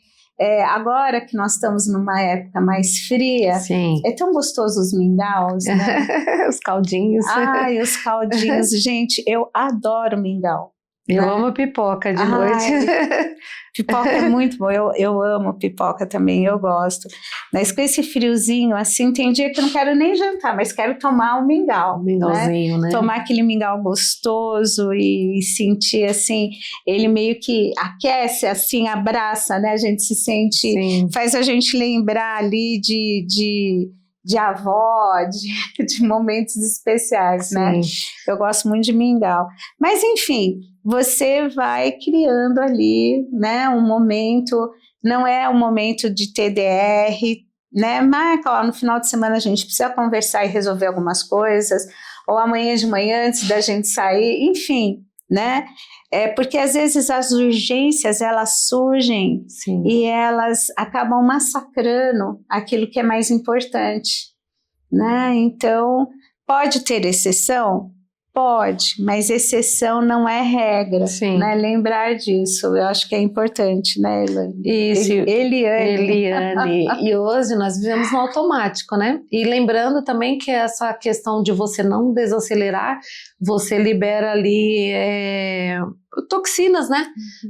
agora que nós estamos numa época mais fria, é tão gostoso os mingaus, né? Os caldinhos. Ai, os caldinhos, gente, eu adoro mingau. Eu amo pipoca de noite. Pipoca é muito bom, eu amo pipoca também, eu gosto. Mas com esse friozinho, assim, tem dia que eu não quero nem jantar, mas quero tomar um mingau. Um mingauzinho, né? Tomar aquele mingau gostoso e sentir, assim, ele meio que aquece, assim, abraça, né? A gente se sente, faz a gente lembrar ali de avó, de momentos especiais, né? Eu gosto muito de mingau. Mas, enfim, você vai criando ali, né, um momento, não é um momento de TDR, né? Marca lá, no final de semana a gente precisa conversar e resolver algumas coisas, ou amanhã de manhã antes da gente sair, enfim, né? Porque às vezes as urgências, elas surgem e elas acabam massacrando aquilo que é mais importante, né? Então, pode ter exceção? Pode, mas exceção não é regra, né? Lembrar disso, eu acho que é importante, né, Eliane? Isso. Eliane. E hoje nós vivemos no automático, né? E lembrando também que essa questão de você não desacelerar, você libera ali toxinas, né?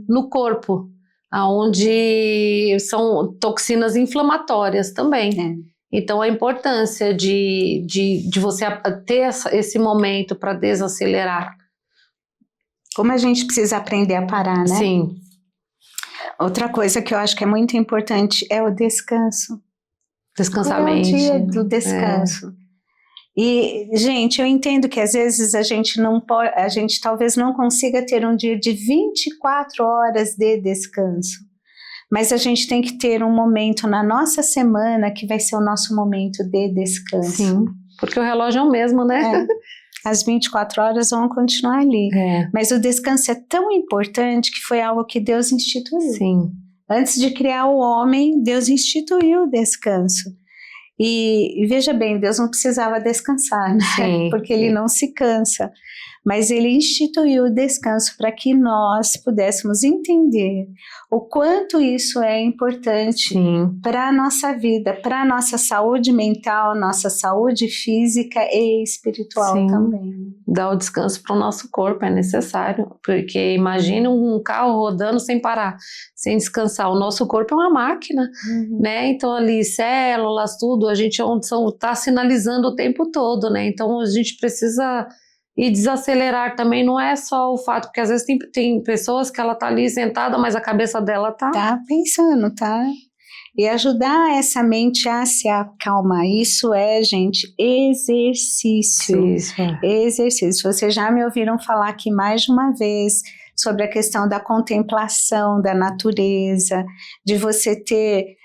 No corpo, onde são toxinas inflamatórias também. Então, a importância de você ter esse momento para desacelerar. Como a gente precisa aprender a parar, né? Sim. Outra coisa que eu acho que é muito importante é o descanso. Descansar a mente. É o dia do descanso. E, gente, eu entendo que às vezes a gente talvez não consiga ter um dia de 24 horas de descanso. Mas a gente tem que ter um momento na nossa semana que vai ser o nosso momento de descanso. Sim, porque o relógio é o mesmo, né? As 24 horas vão continuar ali. Mas o descanso é tão importante que foi algo que Deus instituiu. Sim. Antes de criar o homem, Deus instituiu o descanso. E veja bem, Deus não precisava descansar, né? Porque Ele não se cansa. Mas Ele instituiu o descanso para que nós pudéssemos entender o quanto isso é importante para a nossa vida, para a nossa saúde mental, nossa saúde física e espiritual também. Dar o descanso para o nosso corpo é necessário, porque imagine um carro rodando sem parar, sem descansar. O nosso corpo é uma máquina, né? Então ali células, tudo, a gente está sinalizando o tempo todo, né? Então a gente precisa... E desacelerar também não é só o fato, porque às vezes tem pessoas que ela tá ali sentada, mas a cabeça dela tá pensando, tá? E ajudar essa mente a se acalmar. Isso é, gente, exercício. Exercício. Vocês já me ouviram falar aqui mais de uma vez sobre a questão da contemplação da natureza, de você ter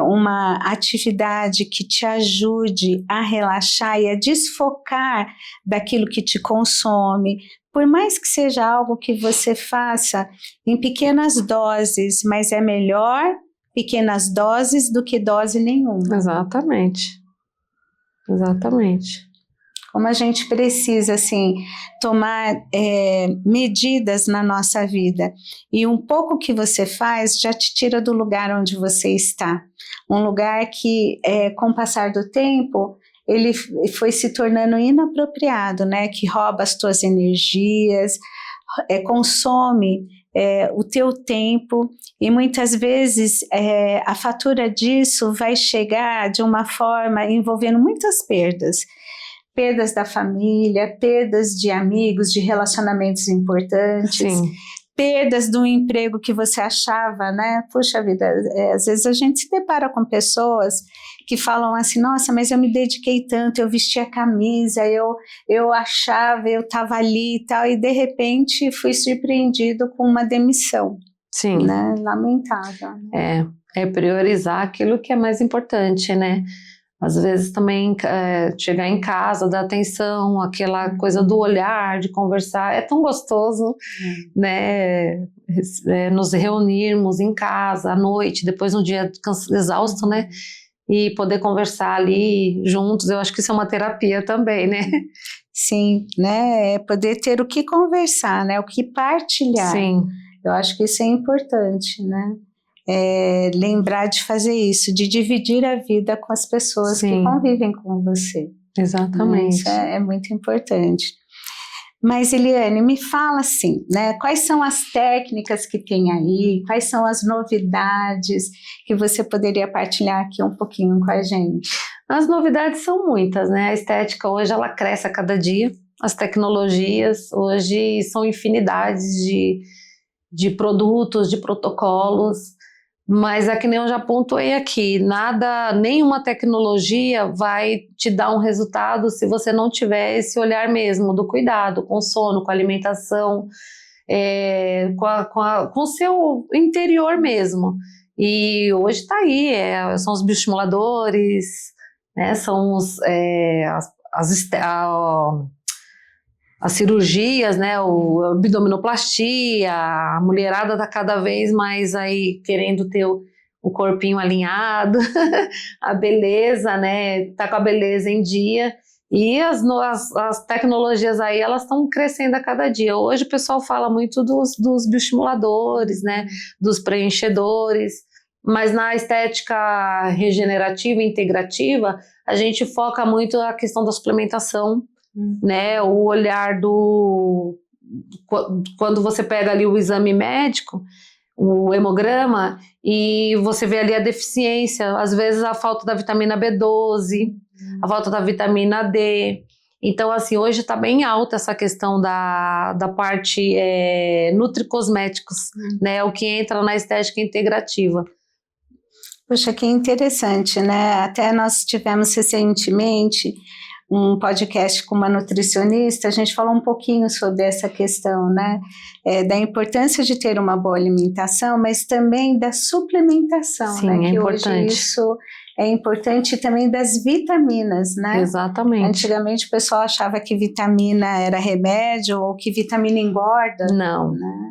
uma atividade que te ajude a relaxar e a desfocar daquilo que te consome, por mais que seja algo que você faça em pequenas doses, mas é melhor pequenas doses do que dose nenhuma. Exatamente. Exatamente. Como a gente precisa, assim, tomar medidas na nossa vida. E um pouco que você faz já te tira do lugar onde você está. Um lugar que, com o passar do tempo, ele foi se tornando inapropriado, né? Que rouba as tuas energias, consome o teu tempo. E muitas vezes a fatura disso vai chegar de uma forma envolvendo muitas perdas. Perdas da família, perdas de amigos, de relacionamentos importantes, Sim. Perdas do emprego que você achava, né? Puxa vida, às vezes a gente se depara com pessoas que falam assim, nossa, mas eu me dediquei tanto, eu vesti a camisa, eu achava, eu estava ali e tal, e de repente fui surpreendido com uma demissão. Sim. Né? Lamentável. Né? É priorizar aquilo que é mais importante, né? Às vezes também chegar em casa, dar atenção, aquela coisa do olhar, de conversar, é tão gostoso, né? Nos reunirmos em casa à noite, depois um dia exausto, né? E poder conversar ali juntos, eu acho que isso é uma terapia também, né? Sim, né? Poder ter o que conversar, né? O que partilhar. Sim. Eu acho que isso é importante, né? Lembrar de fazer isso, de dividir a vida com as pessoas Sim. que convivem com você. Exatamente. Isso é muito importante. Mas, Eliane, me fala assim, né? Quais são as técnicas que tem aí? Quais são as novidades que você poderia partilhar aqui um pouquinho com a gente? As novidades são muitas, né? A estética hoje ela cresce a cada dia. As tecnologias hoje são infinidades de produtos, de protocolos. Mas é que nem eu já pontuei aqui, nenhuma tecnologia vai te dar um resultado se você não tiver esse olhar mesmo do cuidado com o sono, com a alimentação, com o seu interior mesmo. E hoje está aí, são os bioestimuladores, né, são as cirurgias, né, a abdominoplastia, a mulherada está cada vez mais aí querendo ter o corpinho alinhado, a beleza, né, tá com a beleza em dia, e as tecnologias aí, elas estão crescendo a cada dia. Hoje o pessoal fala muito dos bioestimuladores, né, dos preenchedores, mas na estética regenerativa e integrativa, a gente foca muito a questão da suplementação, né, o olhar quando você pega ali o exame médico, o hemograma, e você vê ali a deficiência, às vezes a falta da vitamina B12, a falta da vitamina D. Então, assim, hoje está bem alta essa questão da parte nutricosméticos, né, o que entra na estética integrativa. Poxa, que interessante, né? Até nós tivemos recentemente um podcast com uma nutricionista, a gente falou um pouquinho sobre essa questão, né, da importância de ter uma boa alimentação, mas também da suplementação, Sim, né, que importante. hoje isso é importante, também das vitaminas, né? Exatamente. Antigamente o pessoal achava que vitamina era remédio ou que vitamina engorda. Não. Né?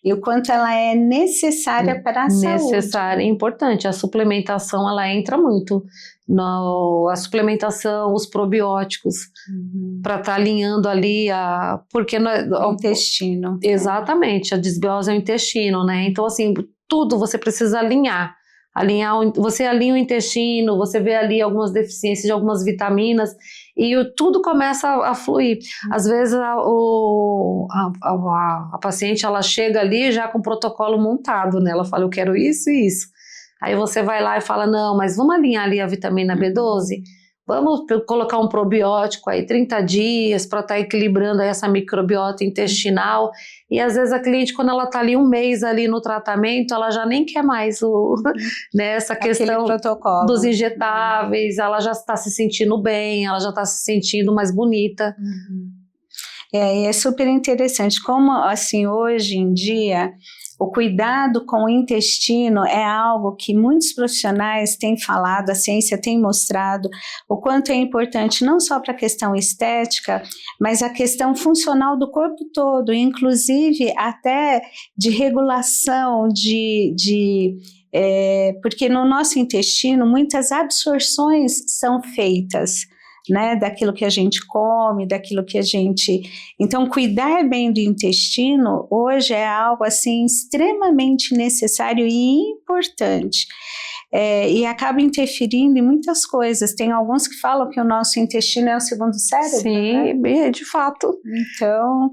E o quanto ela é necessária para a saúde. Necessária e importante. A suplementação, ela entra muito. A suplementação, os probióticos, para estar alinhando ali porque o intestino. Exatamente, a desbiose é o intestino, né? Então, assim, tudo você precisa alinhar. Você alinha o intestino, você vê ali algumas deficiências de algumas vitaminas e tudo começa a fluir. Às vezes a paciente ela chega ali já com o protocolo montado, né? Ela fala, eu quero isso e isso. Aí você vai lá e fala, não, mas vamos alinhar ali a vitamina B12? Vamos colocar um probiótico aí 30 dias para estar equilibrando aí essa microbiota intestinal. E às vezes a cliente, quando ela está ali um mês ali no tratamento, ela já nem quer mais né, essa questão dos injetáveis, ela já está se sentindo bem, ela já está se sentindo mais bonita. É super interessante, como assim hoje em dia o cuidado com o intestino é algo que muitos profissionais têm falado, a ciência tem mostrado o quanto é importante não só para a questão estética, mas a questão funcional do corpo todo, inclusive até de regulação, porque no nosso intestino muitas absorções são feitas, né, daquilo que a gente come, daquilo que a gente... Então, cuidar bem do intestino hoje é algo assim extremamente necessário e importante. E acaba interferindo em muitas coisas. Tem alguns que falam que o nosso intestino é o segundo cérebro. Sim, né? de fato. Então,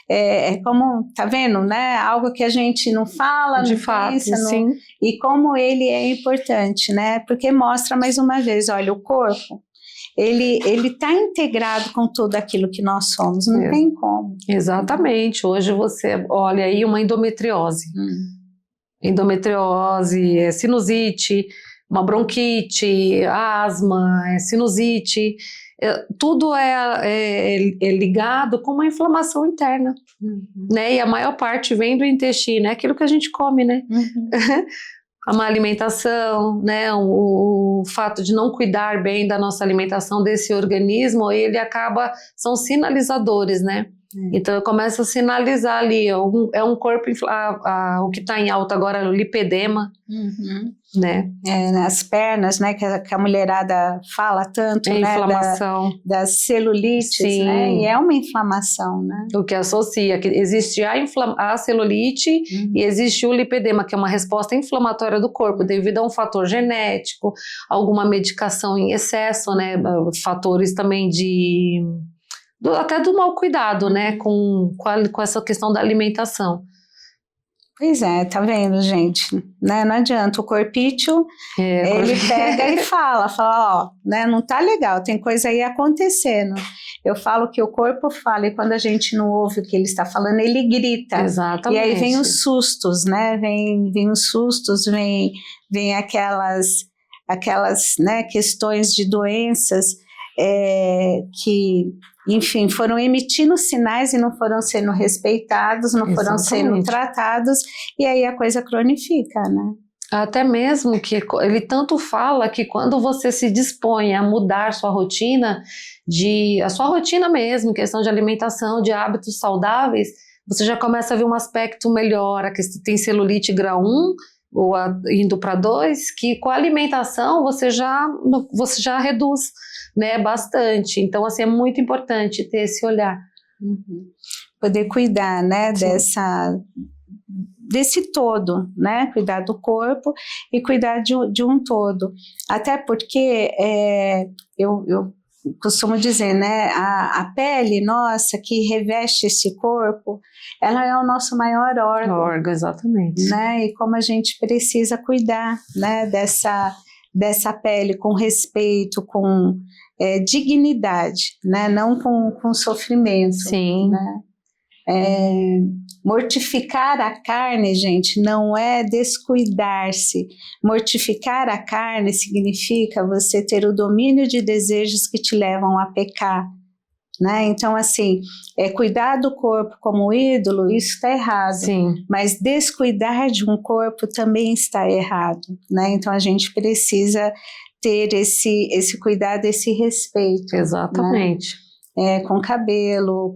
é como, tá vendo, né? Algo que a gente não fala, De não fato, pensa, sim. e como ele é importante, né? Porque mostra mais uma vez, olha, o corpo, ele está integrado com tudo aquilo que nós somos, não tem como. Exatamente. Hoje você olha aí uma endometriose. Endometriose, sinusite, uma bronquite, asma, sinusite, tudo é ligado com uma inflamação interna, né? E a maior parte vem do intestino, é aquilo que a gente come, né? A má alimentação, né? O fato de não cuidar bem da nossa alimentação, desse organismo, ele acaba, são sinalizadores, né? Então eu começo a sinalizar ali, é um corpo, o que está em alta agora é o lipedema, né? Nas pernas, né, que a mulherada fala tanto, né, inflamação. Das celulites, Sim. né, e é uma inflamação, né? O que associa, que existe a celulite e existe o lipedema, que é uma resposta inflamatória do corpo, devido a um fator genético, alguma medicação em excesso, né, fatores também até do mau cuidado, né, com essa questão da alimentação. Pois é, tá vendo, gente, né, não adianta, o corpício, ele pega e fala, ó, né, não tá legal, tem coisa aí acontecendo. Eu falo que o corpo fala, e quando a gente não ouve o que ele está falando, ele grita. Exatamente. E aí vem os sustos, né, vem os sustos, vem aquelas, né, questões de doenças que... Enfim, foram emitindo sinais e não foram sendo respeitados, não foram sendo tratados, e aí a coisa cronifica, né? Até mesmo que ele tanto fala que quando você se dispõe a mudar sua rotina, a sua rotina mesmo, questão de alimentação, de hábitos saudáveis, você já começa a ver um aspecto melhor, a questão tem celulite grau 1, ou indo para 2, que com a alimentação você já reduz, né, bastante. Então, assim, é muito importante ter esse olhar. Poder cuidar, né, desse todo, né, cuidar do corpo e cuidar de um todo. Até porque eu costumo dizer, né, a pele nossa que reveste esse corpo, ela é o nosso maior órgão. Exatamente. Né, e como a gente precisa cuidar, né, dessa pele com respeito, com dignidade, né, não com sofrimento. Sim. Né? Mortificar a carne, gente, não é descuidar-se. Mortificar a carne significa você ter o domínio de desejos que te levam a pecar. Né? Então, assim, cuidar do corpo como ídolo, isso está errado. Sim. Mas descuidar de um corpo também está errado. Né? Então, a gente precisa ter esse cuidado, esse respeito. Exatamente. Né? Com cabelo,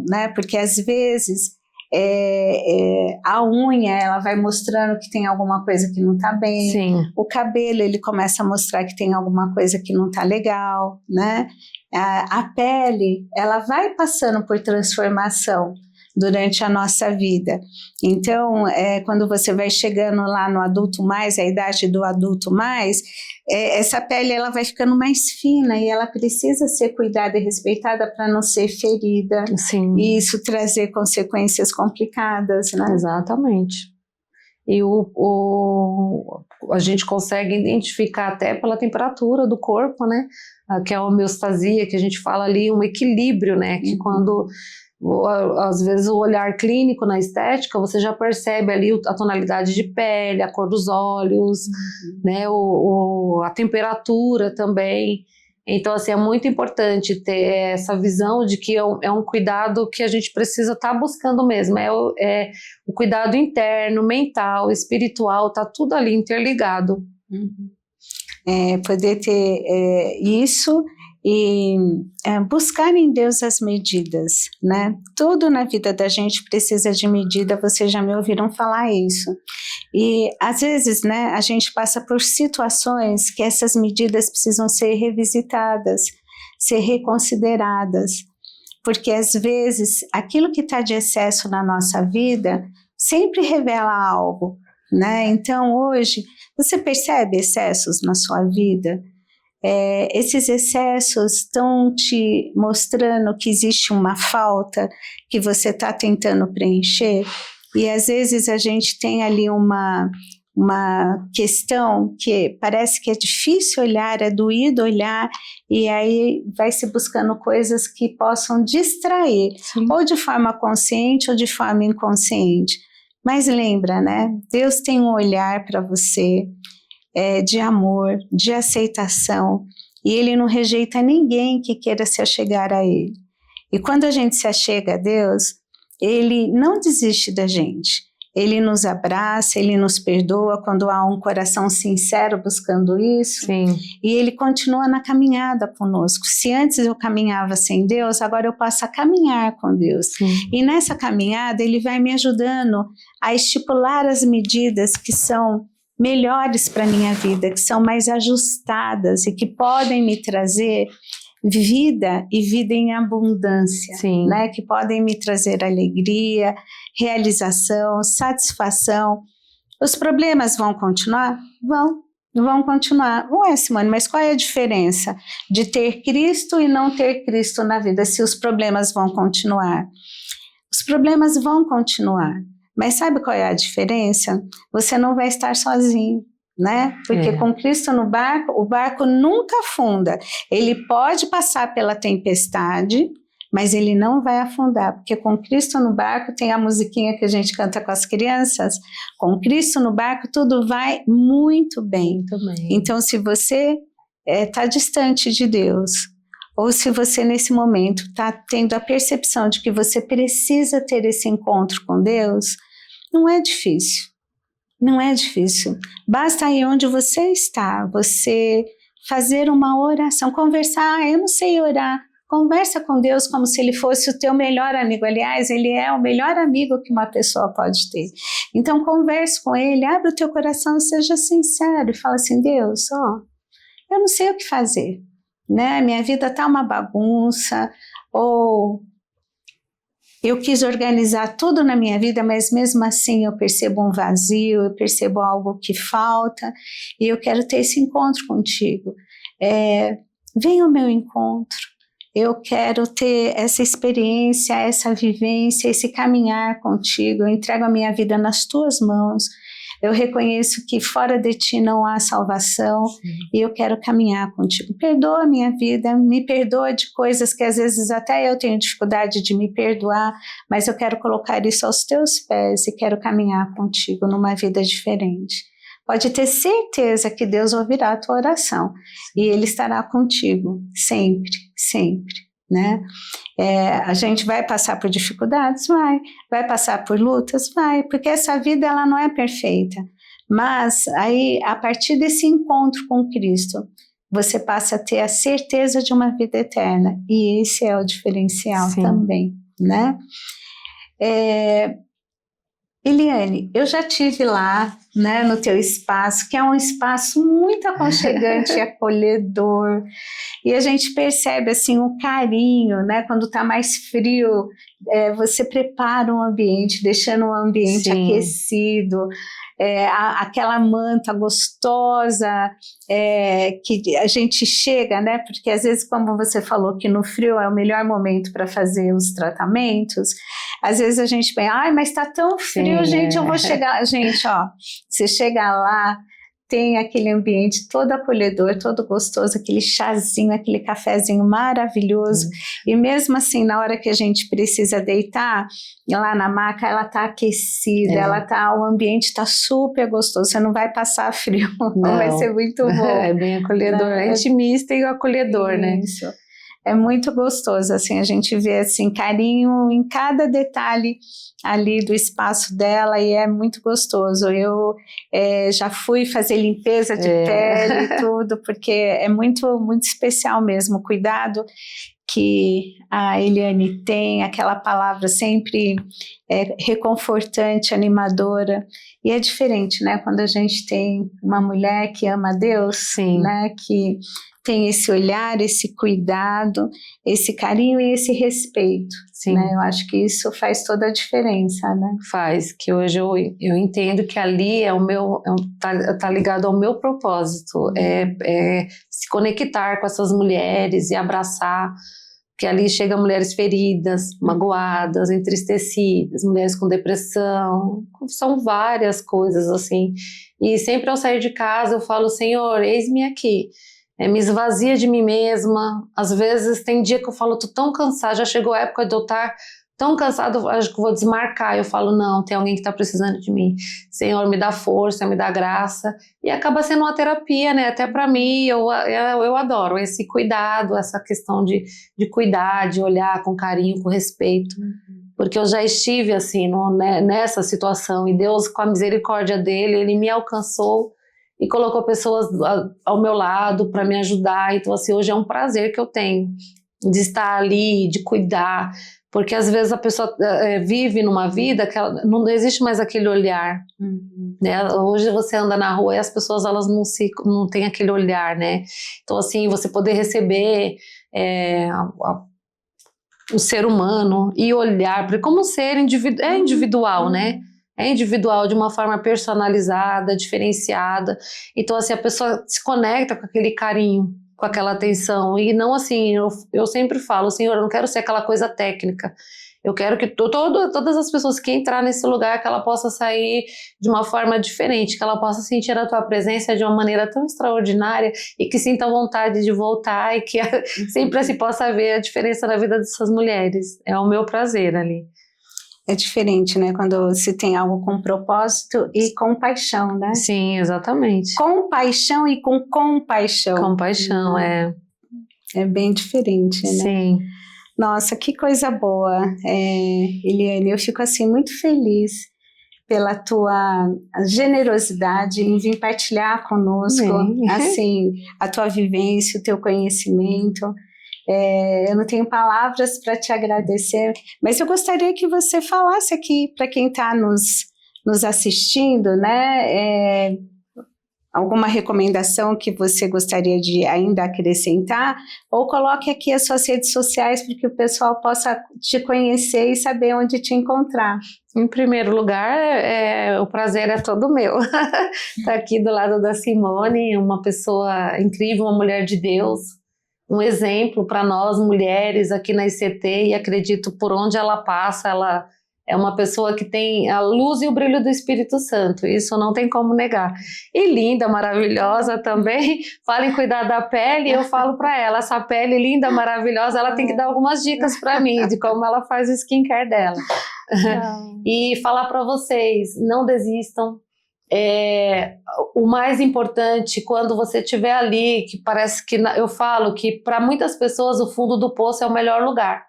né? Porque às vezes a unha ela vai mostrando que tem alguma coisa que não está bem. Sim. O cabelo ele começa a mostrar que tem alguma coisa que não está legal, né? A pele ela vai passando por transformação durante a nossa vida. Então, quando você vai chegando lá no adulto mais, a idade do adulto mais, essa pele ela vai ficando mais fina e ela precisa ser cuidada e respeitada para não ser ferida. Sim. E isso trazer consequências complicadas, né? Exatamente. E a gente consegue identificar até pela temperatura do corpo, né? Que é a homeostasia, que a gente fala ali, um equilíbrio, né? Que quando, às vezes, o olhar clínico na estética, você já percebe ali a tonalidade de pele, a cor dos olhos, né? A temperatura também. Então, assim, é muito importante ter essa visão de que é um cuidado que a gente precisa estar buscando mesmo. É o cuidado interno, mental, espiritual, tá tudo ali interligado. Poder ter isso e buscar em Deus as medidas, né? Tudo na vida da gente precisa de medida, vocês já me ouviram falar isso. E às vezes, né, a gente passa por situações que essas medidas precisam ser revisitadas, ser reconsideradas, porque às vezes aquilo que está de excesso na nossa vida sempre revela algo, né? Então hoje, você percebe excessos na sua vida? Esses excessos estão te mostrando que existe uma falta que você está tentando preencher, e às vezes a gente tem ali uma questão que parece que é difícil olhar, é doído olhar, e aí vai se buscando coisas que possam distrair, ou de forma consciente ou de forma inconsciente. Mas lembra, né? Deus tem um olhar para você, de amor, de aceitação, e Ele não rejeita ninguém que queira se achegar a Ele. E quando a gente se achega a Deus, Ele não desiste da gente. Ele nos abraça, Ele nos perdoa quando há um coração sincero buscando isso. Sim. E Ele continua na caminhada conosco. Se antes eu caminhava sem Deus, agora eu passo a caminhar com Deus. Sim. E nessa caminhada Ele vai me ajudando a estipular as medidas que são melhores para a minha vida, que são mais ajustadas e que podem me trazer vida e vida em abundância, né? Que podem me trazer alegria, realização, satisfação. Os problemas vão continuar? Vão continuar. Ué, Simone, mas qual é a diferença de ter Cristo e não ter Cristo na vida, se os problemas vão continuar? Os problemas vão continuar. Mas sabe qual é a diferença? Você não vai estar sozinho, né? Porque com Cristo no barco, o barco nunca afunda. Ele pode passar pela tempestade, mas ele não vai afundar, porque com Cristo no barco, tem a musiquinha que a gente canta com as crianças, com Cristo no barco tudo vai muito bem. Então, se você está distante de Deus, ou se você nesse momento está tendo a percepção de que você precisa ter esse encontro com Deus, não é difícil, não é difícil. Basta aí onde você está, você fazer uma oração, conversar. Eu não sei orar, conversa com Deus como se Ele fosse o teu melhor amigo. Aliás, Ele é o melhor amigo que uma pessoa pode ter. Então converse com Ele, abre o teu coração, seja sincero e fala assim: Deus, eu não sei o que fazer, né? Minha vida está uma bagunça, ou eu quis organizar tudo na minha vida, mas mesmo assim eu percebo um vazio, eu percebo algo que falta, e eu quero ter esse encontro contigo. Vem ao meu encontro, eu quero ter essa experiência, essa vivência, esse caminhar contigo. Eu entrego a minha vida nas tuas mãos. Eu reconheço que fora de ti não há salvação. E eu quero caminhar contigo. Perdoa a minha vida, me perdoa de coisas que às vezes até eu tenho dificuldade de me perdoar, mas eu quero colocar isso aos teus pés e quero caminhar contigo numa vida diferente. Pode ter certeza que Deus ouvirá a tua oração e Ele estará contigo sempre, sempre, né? A gente vai passar por dificuldades? Vai passar por lutas? Vai, porque essa vida ela não é perfeita, mas aí a partir desse encontro com Cristo, você passa a ter a certeza de uma vida eterna, e esse é o diferencial também, né? Eliane, eu já estive lá, né, no teu espaço, que é um espaço muito aconchegante e acolhedor, e a gente percebe assim o carinho, né, quando está mais frio, você prepara um ambiente, deixando um ambiente aquecido, aquela manta gostosa, que a gente chega, né, porque às vezes, como você falou que no frio é o melhor momento para fazer os tratamentos, às vezes a gente pensa, mas está tão frio, gente, eu vou chegar. Gente, ó, você chega lá, tem aquele ambiente todo acolhedor, todo gostoso, aquele chazinho, aquele cafezinho maravilhoso, e mesmo assim, na hora que a gente precisa deitar, lá na maca, ela tá aquecida, o ambiente tá super gostoso, você não vai passar frio, não vai ser muito bom. É bem acolhedor, é intimista e acolhedor, né? Isso. É muito gostoso, assim, a gente vê, assim, carinho em cada detalhe ali do espaço dela, e é muito gostoso. Eu já fui fazer limpeza de pele e tudo, porque é muito, muito especial mesmo, o cuidado que a Eliane tem, aquela palavra sempre reconfortante, animadora, e é diferente, né, quando a gente tem uma mulher que ama Deus, Sim. né, que tem esse olhar, esse cuidado, esse carinho e esse respeito. Sim. Né? Eu acho que isso faz toda a diferença, né? Faz, que hoje eu entendo que ali é o meu, tá ligado ao meu propósito, é se conectar com essas mulheres e abraçar, que ali chega mulheres feridas, magoadas, entristecidas, mulheres com depressão, são várias coisas assim, e sempre ao sair de casa eu falo, Senhor, eis-me aqui, me esvazia de mim mesma. Às vezes tem dia que eu falo, tô tão cansada, já chegou a época de eu estar tão cansada, acho que vou desmarcar. Eu falo, não, tem alguém que está precisando de mim. Senhor, me dá força, me dá graça. E acaba sendo uma terapia, né? Até para mim, eu adoro esse cuidado, essa questão de cuidar, de olhar com carinho, com respeito. Porque eu já estive assim, nessa situação, e Deus, com a misericórdia dele, ele me alcançou e colocou pessoas ao meu lado para me ajudar. Então, assim, hoje é um prazer que eu tenho de estar ali, de cuidar, porque às vezes a pessoa vive numa vida que não existe mais aquele olhar, né? Hoje você anda na rua e as pessoas elas não têm aquele olhar, né? Então, assim, você poder receber o ser humano e olhar, porque como ser individual, né? É individual, de uma forma personalizada, diferenciada. Então, assim, a pessoa se conecta com aquele carinho, com aquela atenção. E não assim, eu sempre falo, Senhor, eu não quero ser aquela coisa técnica. Eu quero que todas as pessoas que entrar nesse lugar, que ela possa sair de uma forma diferente, que ela possa sentir a tua presença de uma maneira tão extraordinária e que sinta vontade de voltar e que sempre se possa ver a diferença na vida dessas mulheres. É o meu prazer ali. É diferente, né? Quando se tem algo com propósito e com paixão, né? Sim, exatamente. Com paixão e com compaixão. Compaixão, É bem diferente, né? Sim. Nossa, que coisa boa, Eliane. Eu fico assim muito feliz pela tua generosidade em vir partilhar conosco, assim, a tua vivência, o teu conhecimento. Eu não tenho palavras para te agradecer, mas eu gostaria que você falasse aqui para quem está nos assistindo, né? Alguma recomendação que você gostaria de ainda acrescentar, ou coloque aqui as suas redes sociais para que o pessoal possa te conhecer e saber onde te encontrar. Em primeiro lugar, o prazer é todo meu. Estar aqui do lado da Simone, uma pessoa incrível, uma mulher de Deus, um exemplo para nós mulheres aqui na ICT, e acredito por onde ela passa, ela é uma pessoa que tem a luz e o brilho do Espírito Santo, isso não tem como negar. E linda, maravilhosa também. Fala em cuidar da pele, eu falo para ela, essa pele linda, maravilhosa, ela tem que dar algumas dicas para mim de como ela faz o skincare dela. E falar para vocês, não desistam. O mais importante, quando você estiver ali, que parece que eu falo que para muitas pessoas o fundo do poço é o melhor lugar,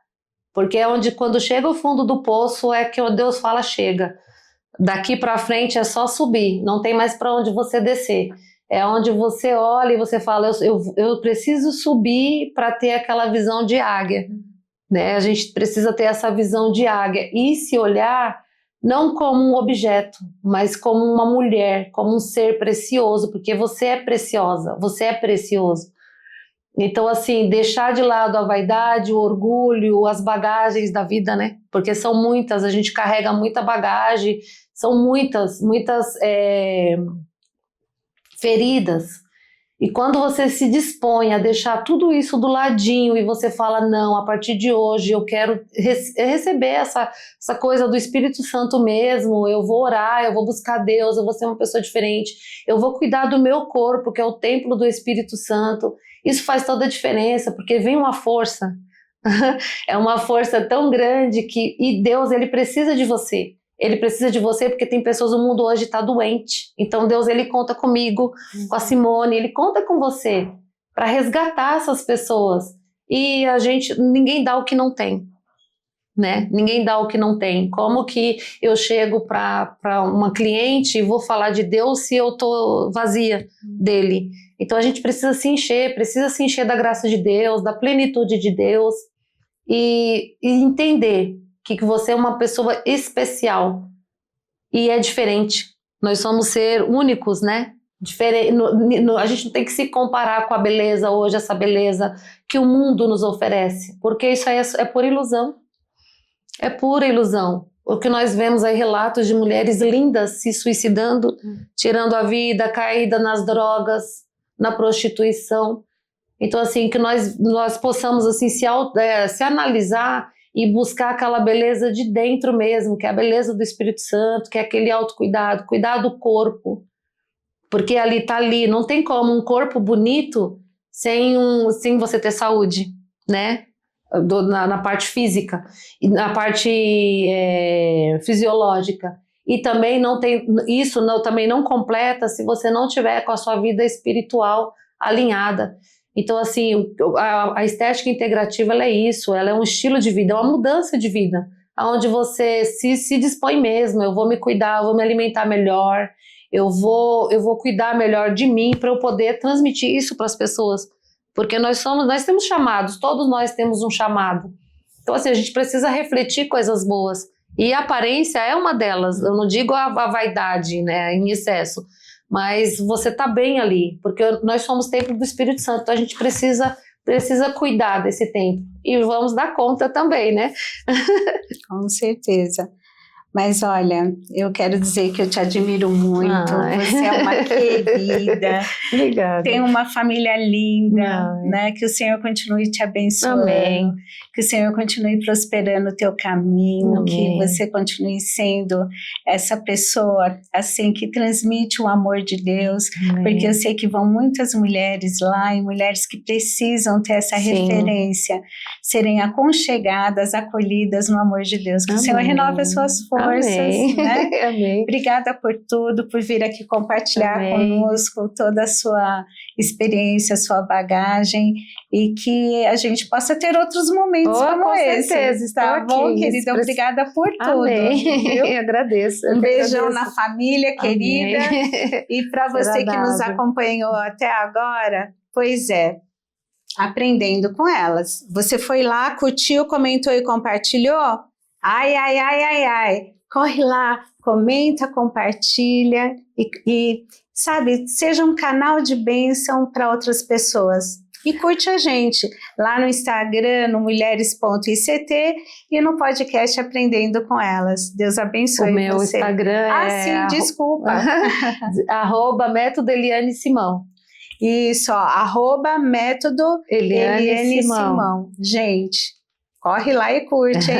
porque é onde, quando chega o fundo do poço, é que Deus fala, chega, daqui para frente é só subir, não tem mais para onde você descer. É onde você olha e você fala, eu preciso subir para ter aquela visão de águia, né? A gente precisa ter essa visão de águia e se olhar não como um objeto, mas como uma mulher, como um ser precioso, porque você é preciosa, você é precioso. Então, assim, deixar de lado a vaidade, o orgulho, as bagagens da vida, né? Porque são muitas, a gente carrega muita bagagem, são muitas feridas. E quando você se dispõe a deixar tudo isso do ladinho e você fala, não, a partir de hoje eu quero receber essa coisa do Espírito Santo mesmo, eu vou orar, eu vou buscar Deus, eu vou ser uma pessoa diferente, eu vou cuidar do meu corpo, que é o templo do Espírito Santo. Isso faz toda a diferença, porque vem uma força, é uma força tão grande e Deus, ele precisa de você. Ele precisa de você porque tem pessoas, o mundo hoje está doente. Então Deus, ele conta comigo, com a Simone, ele conta com você para resgatar essas pessoas. E ninguém dá o que não tem, né? Ninguém dá o que não tem. Como que eu chego para uma cliente e vou falar de Deus se eu tô vazia dele? Então a gente precisa se encher da graça de Deus, da plenitude de Deus e entender que você é uma pessoa especial e é diferente. Nós somos seres únicos, né? A gente não tem que se comparar com a beleza hoje, essa beleza que o mundo nos oferece, porque isso aí é pura ilusão. É pura ilusão. O que nós vemos aí, relatos de mulheres lindas se suicidando, tirando a vida, caída nas drogas, na prostituição. Então, assim, que nós possamos assim, se analisar e buscar aquela beleza de dentro mesmo, que é a beleza do Espírito Santo, que é aquele autocuidado, cuidar do corpo, porque tá ali, não tem como um corpo bonito sem você ter saúde, né? Na parte física, e na parte fisiológica, e também também não completa se você não tiver com a sua vida espiritual alinhada. Então, assim, a estética integrativa, ela é isso, ela é um estilo de vida, é uma mudança de vida, onde você se dispõe mesmo, eu vou me cuidar, eu vou me alimentar melhor, eu vou cuidar melhor de mim para eu poder transmitir isso para as pessoas, porque nós temos chamados, todos nós temos um chamado. Então, assim, a gente precisa refletir coisas boas, e a aparência é uma delas, eu não digo a vaidade, né, em excesso, mas você tá bem ali, porque nós somos templo do Espírito Santo, então a gente precisa cuidar desse templo, e vamos dar conta também, né? Com certeza. Mas olha, eu quero dizer que eu te admiro muito, você é uma querida, obrigada. Tem uma família linda, né? Que o Senhor continue te abençoando, Amém. Que o Senhor continue prosperando o teu caminho, Amém. Que você continue sendo essa pessoa assim que transmite o amor de Deus, Amém. Porque eu sei que vão muitas mulheres lá e mulheres que precisam ter essa Sim. referência, serem aconchegadas, acolhidas no amor de Deus, que Amém. O Senhor renove as suas forças, Amém. né? Amém. Obrigada por tudo, por vir aqui compartilhar Amém. conosco toda a sua experiência, sua bagagem, e que a gente possa ter outros momentos como com esse. Certeza, tá bom, aqui. querida? Obrigada por tudo. Amém. Viu? Eu agradeço. Um beijão na família, querida. Amém. E para você que nos acompanhou até agora, pois é, aprendendo com elas. Você foi lá, curtiu, comentou e compartilhou? Ai, ai, ai, ai, ai. Corre lá, comenta, compartilha e sabe, seja um canal de bênção para outras pessoas. E curte a gente lá no Instagram, no mulheres.ict e no podcast Aprendendo com Elas. Deus abençoe você. O meu Instagram sim, desculpa. @método Eliane Simão. Isso, ó, @método Eliane Simão. Gente, corre lá e curte, hein?